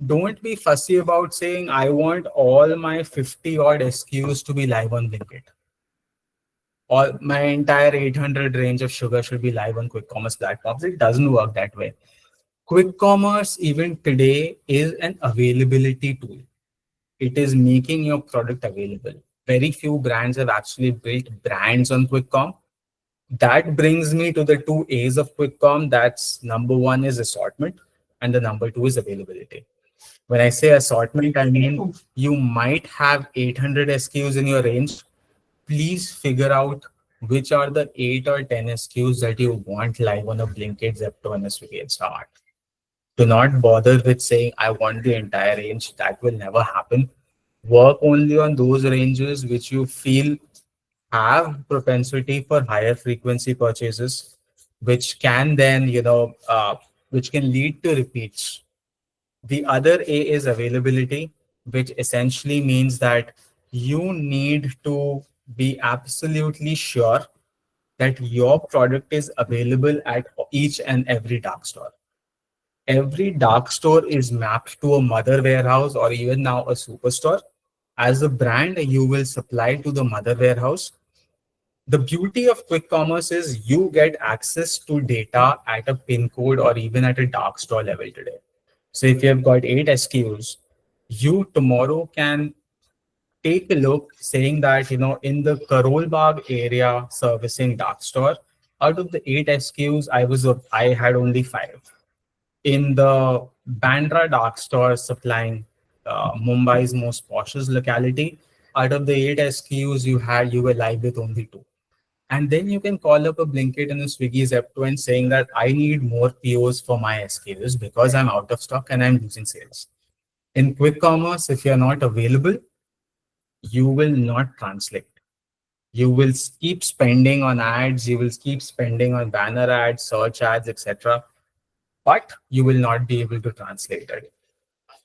Don't be fussy about saying, I want all my 50 odd SKUs to be live on Blinkit. All my entire 800 range of sugar should be live on quick commerce platforms. It doesn't work that way. Quick commerce, even today, is an availability tool. It is making your product available. Very few brands have actually built brands on quick com. That brings me to the two A's of quick com. That's number one is assortment, and the number two is availability. When I say assortment, I mean you might have 800 SKUs in your range. Please figure out which are the 8 or 10 SKUs that you want live on a Blinkit, Zepto, and a Swiggy Instacart. Do not bother with saying, I want the entire range. That will never happen. Work only on those ranges which you feel have propensity for higher frequency purchases, which can then, which can lead to repeats. The other A is availability, which essentially means that you need to be absolutely sure that your product is available at each and every dark store. Every dark store is mapped to a mother warehouse or even now a superstore. As a brand, you will supply to the mother warehouse. The beauty of quick commerce is you get access to data at a pin code or even at a dark store level today. So if you have got 8 SKUs, you tomorrow can take a look saying that, in the Karol Bagh area servicing dark store, out of the 8 SKUs, I had only 5. In the Bandra dark store supplying Mumbai's most poshest locality, out of the 8 SKUs you were live with only 2. And then you can call up a Blinkit and a Swiggy Zepto and saying that I need more POs for my SKUs because I'm out of stock and I'm losing sales. In quick commerce, if you're not available, you will not translate. You will keep spending on ads, you will keep spending on banner ads, search ads, etc. But you will not be able to translate it.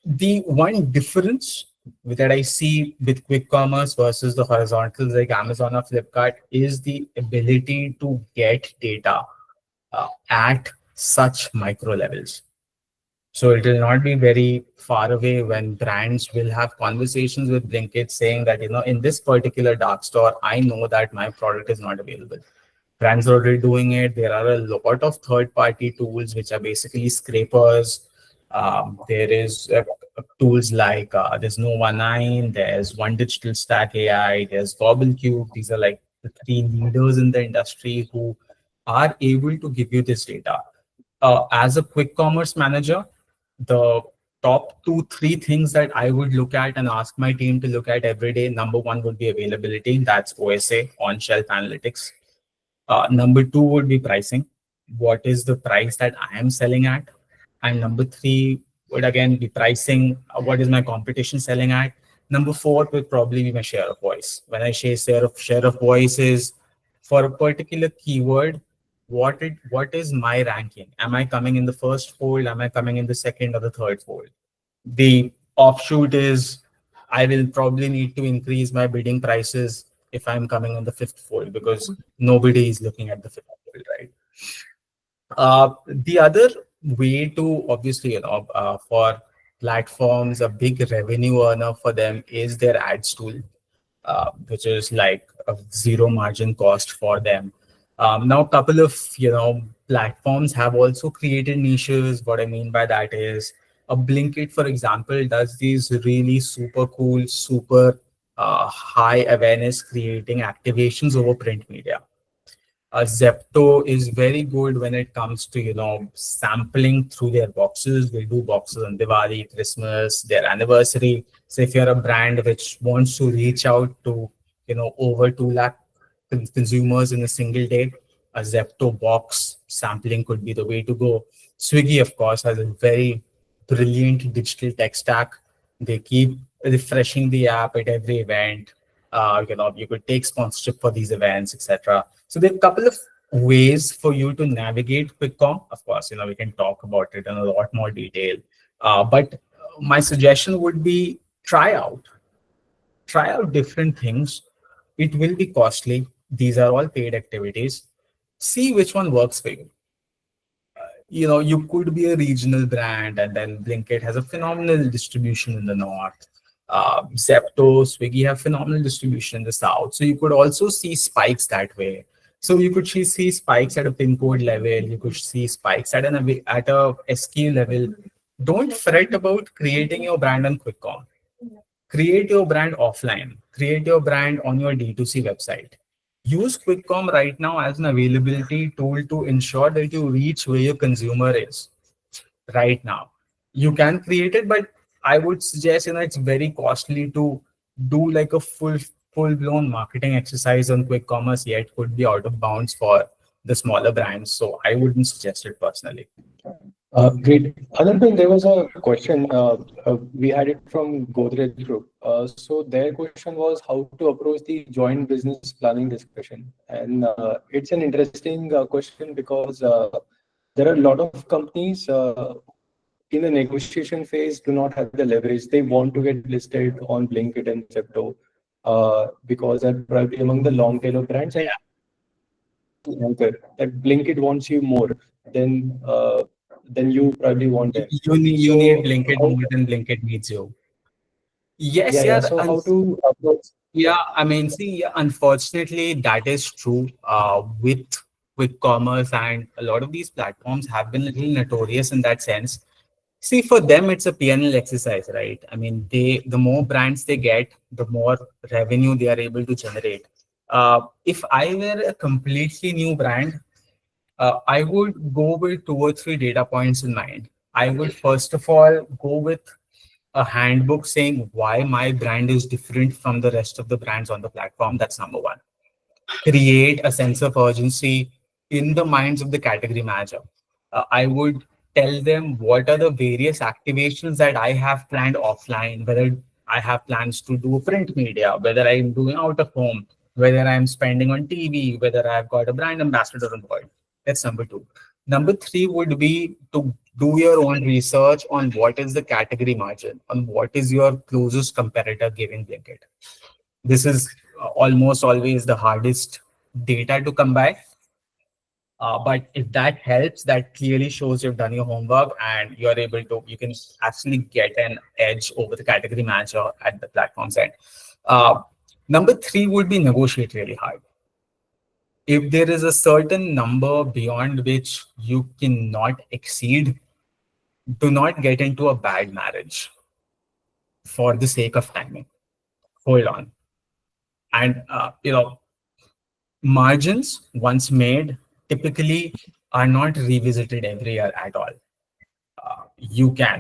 The one difference that I see with quick commerce versus the horizontals like Amazon or Flipkart is the ability to get data at such micro levels. So it will not be very far away when brands will have conversations with Blinkit saying that, in this particular dark store, I know that my product is not available. Brands are already doing it. There are a lot of third-party tools which are basically scrapers. There is tools like there's No19, there's One Digital Stack AI, there's GobbleCube. These are like the 3 leaders in the industry who are able to give you this data. As a quick commerce manager, the top 2, 3 things that I would look at and ask my team to look at every day. Number one would be availability. That's OSA, on-shelf analytics. Number 2 would be pricing. What is the price that I am selling at? And number 3 would again be pricing. What is my competition selling at? Number 4 would probably be my share of voice. When I say share of voice is for a particular keyword, what is my ranking? Am I coming in the first fold? Am I coming in the second or the third fold? The offshoot is I will probably need to increase my bidding prices if I'm coming on the 5th fold because nobody is looking at the 5th fold, right? The other way to obviously, for platforms, a big revenue earner for them is their ads tool, which is like a zero margin cost for them. Now, a couple of platforms have also created niches. What I mean by that is a Blinkit, for example, does these really super cool, super high awareness creating activations over print media. Zepto is very good when it comes to, sampling through their boxes. They do boxes on Diwali, Christmas, their anniversary. So if you're a brand which wants to reach out to, over 2 lakh consumers in a single day, a Zepto box sampling could be the way to go. Swiggy, of course, has a very brilliant digital tech stack. They keep refreshing the app at every event. You could take sponsorship for these events, etc. So there are a couple of ways for you to navigate QuickCom. Of course, we can talk about it in a lot more detail. But my suggestion would be try out different things. It will be costly. These are all paid activities. See which one works for you. You could be a regional brand, and then Blinkit has a phenomenal distribution in the north. Zepto, Swiggy have phenomenal distribution in the south. So you could also see spikes that way. So you could see spikes at a pin code level. You could see spikes at a SKU level. Don't fret about creating your brand on QuickCom. Create your brand offline. Create your brand on your D2C website. Use QuickCom right now as an availability tool to ensure that you reach where your consumer is right now. You can create it, but I would suggest it's very costly to do like a full blown marketing exercise on quick commerce. Yet could be out of bounds for the smaller brands. So I wouldn't suggest it personally. Great. Anirban, there was a question. We had it from Godrej Group. So their question was how to approach the joint business planning discussion. And it's an interesting question because there are a lot of companies in the negotiation phase do not have the leverage. They want to get listed on Blinkit and Zepto because they're probably among the long tail of brands. And that Blinkit wants you more than you probably want them. You need So Blinkit more than Blinkit needs you. Yes, yeah. yeah. So how to approach? Yeah, I mean, see, unfortunately, that is true. With quick commerce and a lot of these platforms have been a little notorious in that sense. See, for them, it's a P&L exercise, right? I mean, the more brands they get, the more revenue they are able to generate. If I were a completely new brand, I would go with 2 or 3 data points in mind. I would first of all go with a handbook saying why my brand is different from the rest of the brands on the platform. That's number one. Create a sense of urgency in the minds of the category manager. I would tell them what are the various activations that I have planned offline, whether I have plans to do print media, whether I'm doing out of home, whether I'm spending on TV, whether I've got a brand ambassador on board. That's number two. Number three would be to do your own research on what is the category margin, on what is your closest competitor giving Blinkit. This is almost always the hardest data to come by. But if that helps, that clearly shows you've done your homework and you can actually get an edge over the category manager at the platform's end. Uh, Number three would be negotiate really hard. If there is a certain number beyond which you cannot exceed, do not get into a bad marriage for the sake of timing. Hold on. And, margins once made typically are not revisited every year at all.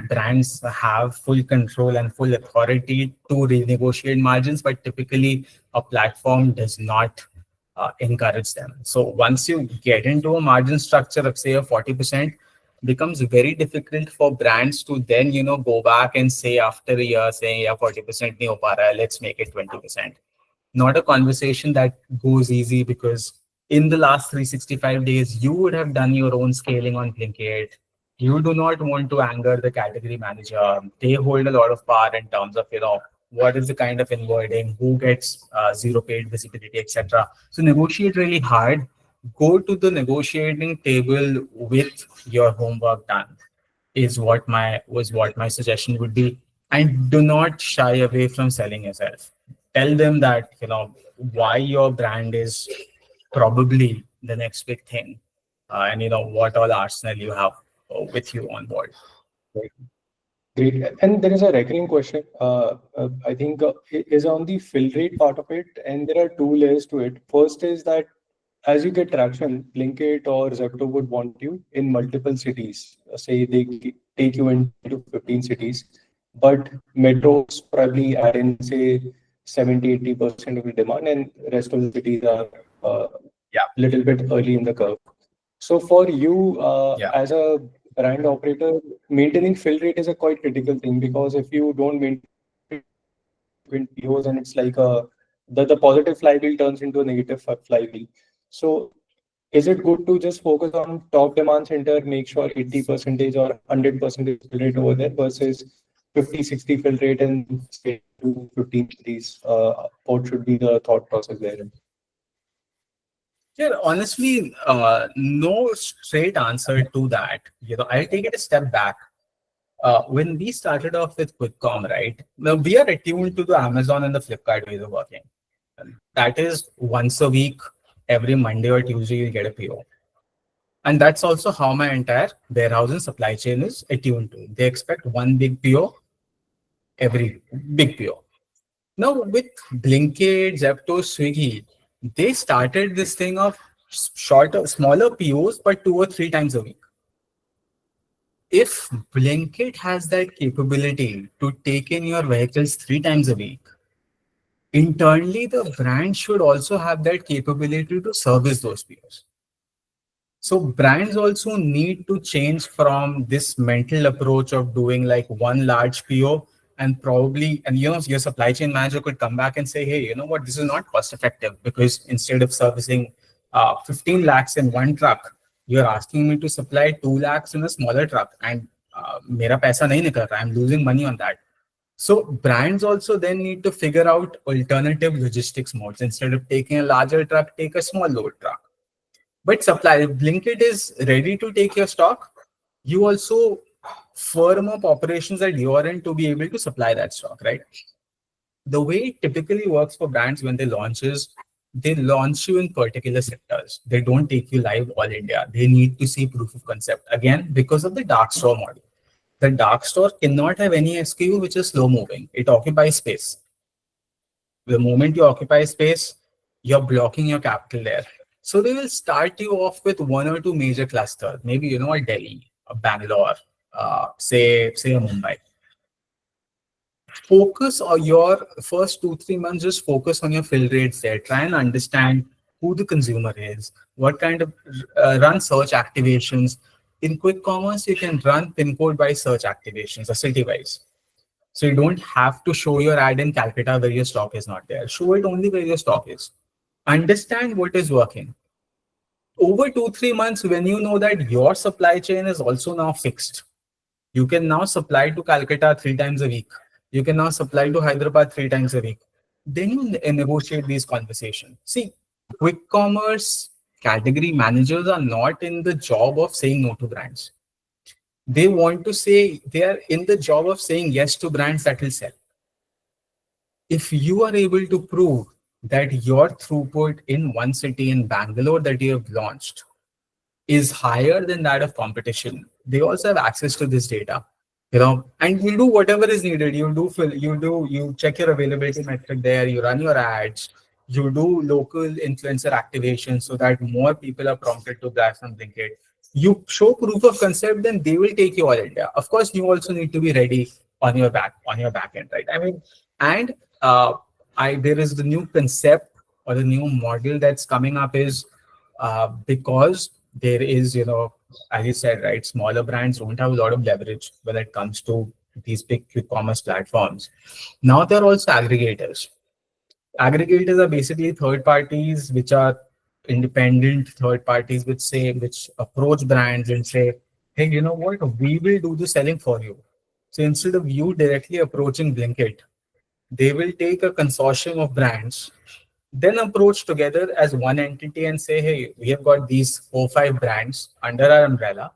Brands have full control and full authority to renegotiate margins, but typically a platform does not encourage them. So once you get into a margin structure of say a 40%, becomes very difficult for brands to then go back and say after a year saying yeah 40% nahi ho pa raha hai, let's make it 20%. Not a conversation that goes easy because in the last 365 days, you would have done your own scaling on Blinkit. You do not want to anger the category manager. They hold a lot of power in terms of, what is the kind of invoicing, who gets zero paid visibility, etc. So negotiate really hard. Go to the negotiating table with your homework done is what my suggestion would be. And do not shy away from selling yourself. Tell them that why your brand is probably the next big thing, and what all arsenal you have with you on board. Great. And there is a recurring question, I think, is on the fill rate part of it. And there are two layers to it. First is that as you get traction, Blinkit or Zepto would want you in multiple cities. Say they take you into 15 cities, but metros probably add in, say, 70-80% of the demand, and rest of the cities are a little bit early in the curve. So for you, as a brand operator, maintaining fill rate is a quite critical thing because if you don't maintain POs, and it's like the positive flywheel turns into a negative flywheel. So is it good to just focus on top demand center, make sure 80% or 100% fill rate over there versus 50-60 fill rate and stay to 15 cities? What should be the thought process there? Yeah, honestly, no straight answer to that. I'll take it a step back. When we started off with QuickCom, right? Now we are attuned to the Amazon and the Flipkart ways of working. That is once a week, every Monday or Tuesday, you'll get a PO. And that's also how my entire warehouse and supply chain is attuned to. They expect one big PO every big PO. Now with Blinkit, Zepto, Swiggy, they started this thing of shorter, smaller POs, but 2 or 3 times a week. If Blinkit has that capability to take in your vehicles 3 times a week, internally the brand should also have that capability to service those POs. So brands also need to change from this mental approach of doing like one large PO and probably, and your supply chain manager could come back and say, hey, you know what, this is not cost effective because instead of servicing 15 lakhs in one truck, you're asking me to supply 2 lakhs in a smaller truck and mera paisa nahi nikal raha. I'm losing money on that. So brands also then need to figure out alternative logistics modes. Instead of taking a larger truck, take a small load truck. But supply, if Blinkit is ready to take your stock, you also firm up operations at your end to be able to supply that stock, right? The way it typically works for brands when they launch is they launch you in particular sectors. They don't take you live all India. They need to see proof of concept. Again, because of the dark store model. The dark store cannot have any SKU which is slow moving. It occupies space. The moment you occupy space, you're blocking your capital there. So they will start you off with one or two major clusters. Maybe a Delhi, a Bangalore, say a Mumbai. Focus on your first 2 3 months. Just focus on your fill rates there. Try and understand who the consumer is, what kind of run search activations. In quick commerce, you can run pin code by search activations or city wise. So you don't have to show your ad in Calcutta where your stock is not there. Show it only where your stock is. Understand what is working. Over 2 3 months, when you know that your supply chain is also now fixed, you can now supply to Calcutta 3 times a week. You can now supply to Hyderabad 3 times a week. Then you negotiate these conversations. See, quick commerce category managers are not in the job of saying no to brands. They want to say they are in the job of saying yes to brands that will sell. If you are able to prove that your throughput in one city in Bangalore that you have launched is higher than that of competition, they also have access to this data, and you do whatever is needed. You check your availability metric there, you run your ads, you do local influencer activation so that more people are prompted to buy from Blinkit. You show proof of concept, then they will take you all India. Of course, you also need to be ready on your back end, right? I mean, and there is the new concept or the new model that's coming up is because there is, as you said, right, smaller brands don't have a lot of leverage when it comes to these big quick commerce platforms. Now they're also aggregators. Aggregators are basically third parties which are independent third parties which approach brands and say, hey, you know what, we will do the selling for you. So instead of you directly approaching Blinkit, they will take a consortium of brands, then approach together as one entity and say, hey, we have got these 4 5 brands under our umbrella.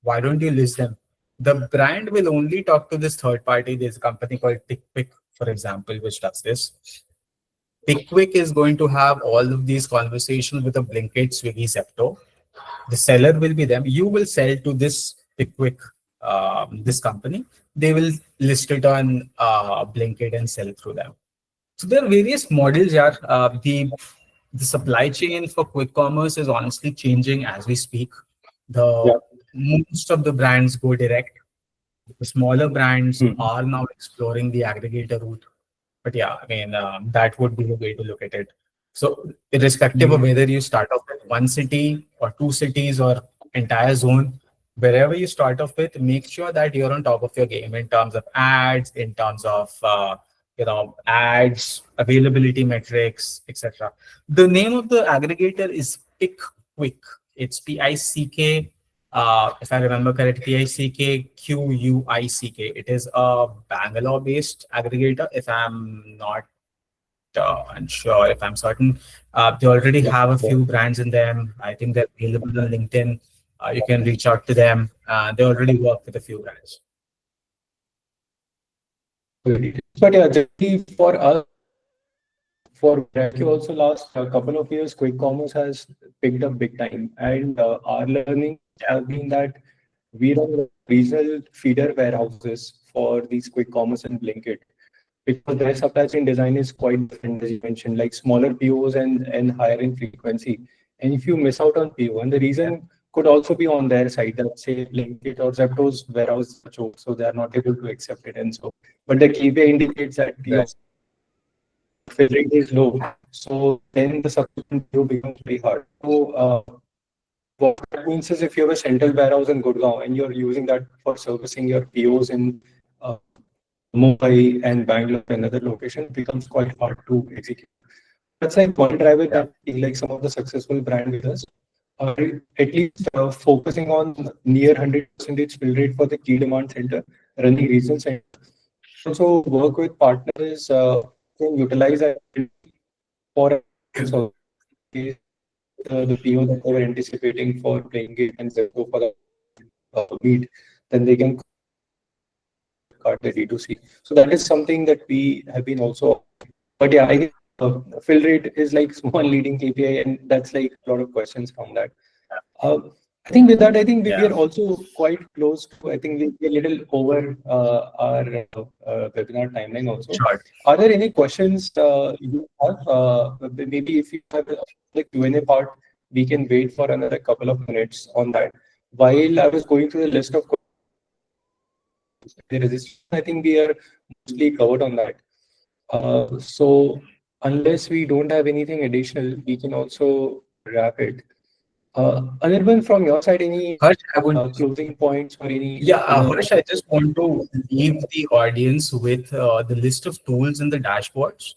Why don't you list them? The brand will only talk to this third party. There's a company called Pickwick, for example, which does this. Pickwick is going to have all of these conversations with a Blinkit, Swiggy, Zepto. The seller will be them. You will sell to this Pickwick, this company. They will list it on Blinkit and sell through them. So there are various models. Yeah, the supply chain for quick commerce is honestly changing as we speak. The Yeah. most of the brands go direct. The smaller brands are now exploring the aggregator route. But yeah, I mean, that would be the way to look at it. So irrespective of whether you start off with one city or 2 cities or entire zone, wherever you start off with, make sure that you're on top of your game in terms of ads, in terms of ads, availability metrics, etc. The name of the aggregator is Pickwick. It's Pick. If I remember correctly, Pickquick. It is a Bangalore-based aggregator, if I'm not unsure if I'm certain. They already have a few brands in them. I think they're available on LinkedIn. You can reach out to them. They already work with a few brands. But yeah, generally for us, for WareIQ also last couple of years, quick commerce has picked up big time. And our learning have been that we run regional feeder warehouses for these quick commerce and Blinkit, because their supply chain design is quite different, as you mentioned, like smaller POs and higher in frequency. And if you miss out on PO, and the reason could also be on their side, that say Blinkit or Zepto's warehouse is choked, so they are not able to accept it. And so, but the KPI indicates that your fill rate is low. So then the subsequent PO becomes very hard. So what that means is if you have a central warehouse in Gurgaon and you're using that for servicing your POs in uh, Mumbai and Bangalore and other locations, it becomes quite hard to execute. That's like one driver that like some of the successful brand leaders are at least focusing on near 100% fill rate for the key demand center, running regional center. Also work with partners to utilize that for so the PO that they were anticipating for playing it and Zepto for the meet, then they can cut the D2C. So that is something that we have been also. But yeah, I guess fill rate is like one leading KPI, and that's like a lot of questions from that. I think with that, I think we are also quite close to, I think we're a little over our webinar timeline also. Sure. Are there any questions you have? Maybe if you have the Q&A part, we can wait for another couple of minutes on that. While I was going through the list of the resistance, I think we are mostly covered on that. So unless we don't have anything additional, we can also wrap it. Anirban, from your side, any closing points or any? Yeah, Harsh, I just want to leave the audience with the list of tools in the dashboards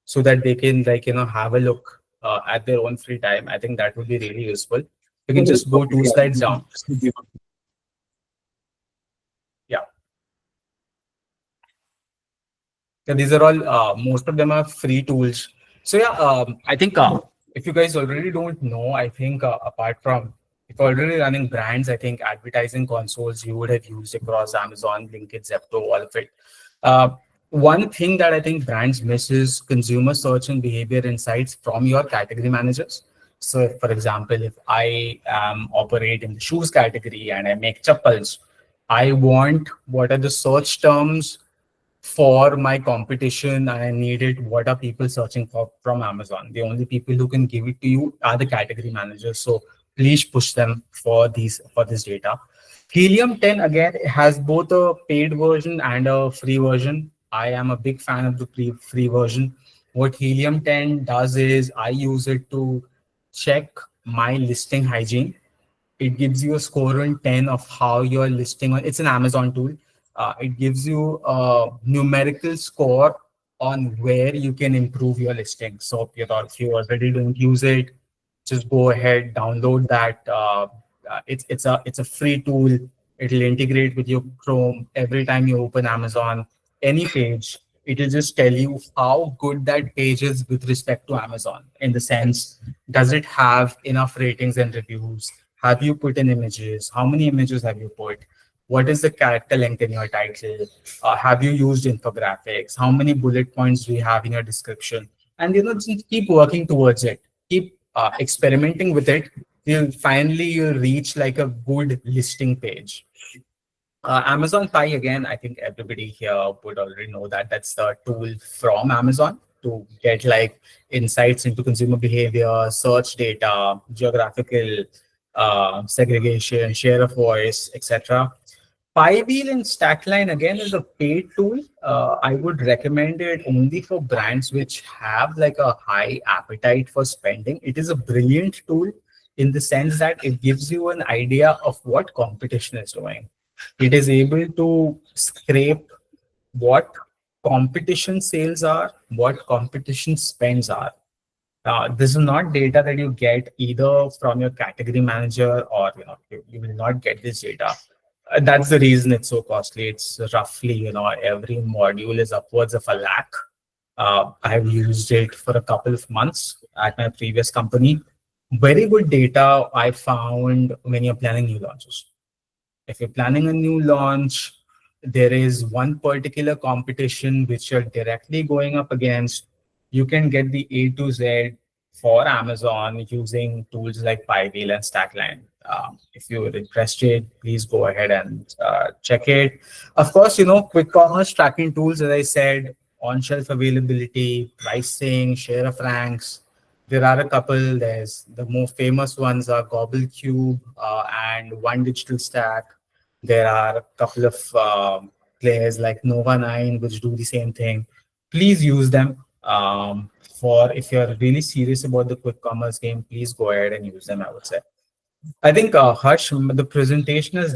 so that they can have a look at their own free time. I think that would be really useful. You can just go 2 slides down. Yeah, these are all, most of them are free tools. So yeah, I think if you guys already don't know, I think apart from, if you're already running brands, I think advertising consoles you would have used across Amazon, Blinkit, Zepto, all of it. One thing that I think brands miss is consumer search and behavior insights from your category managers. So for example, if I operate in the shoes category and I make chappals, I want what are the search terms for my competition. I needed what are people searching for from Amazon. The only people who can give it to you are the category managers. So please push them for this data. Helium 10 again has both a paid version and a free version. I am a big fan of the free version. What Helium 10 does is I use it to check my listing hygiene. It gives you a score on 10 of how you're listing on. It's an Amazon tool. It gives you a numerical score on where you can improve your listing. So if you already don't use it, just go ahead, download that. It's a free tool. It'll integrate with your Chrome every time you open Amazon, any page. It'll just tell you how good that page is with respect to Amazon. In the sense, does it have enough ratings and reviews? Have you put in images? How many images have you put? What is the character length in your title? Have you used infographics? How many bullet points do you have in your description? And just keep working towards it. Keep experimenting with it. You'll reach like a good listing page. Amazon Pie, again, I think everybody here would already know that that's the tool from Amazon to get like insights into consumer behavior, search data, geographical segregation, share of voice, etc. Piewheel and Stackline again is a paid tool. I would recommend it only for brands which have like a high appetite for spending. It is a brilliant tool in the sense that it gives you an idea of what competition is doing. It is able to scrape what competition sales are, what competition spends are. This is not data that you get either from your category manager or you will not get this data. That's the reason it's so costly. It's roughly every module is upwards of 1 lakh. I have used it for a couple of months at my previous company. Very good data I found when you're planning new launches. If you're planning a new launch, there is one particular competition which you're directly going up against. You can get the A to Z for Amazon using tools like Pywheel and Stackline. If you're interested, please go ahead and check it. Of course, quick commerce tracking tools, as I said, on-shelf availability, pricing, share of ranks. There are a couple. There's the more famous ones are Gobble Cube and One Digital Stack. There are a couple of players like Nova 9 which do the same thing. Please use them. For if you're really serious about the quick commerce game, please go ahead and use them, I would say. I think Harsh, the presentation is done.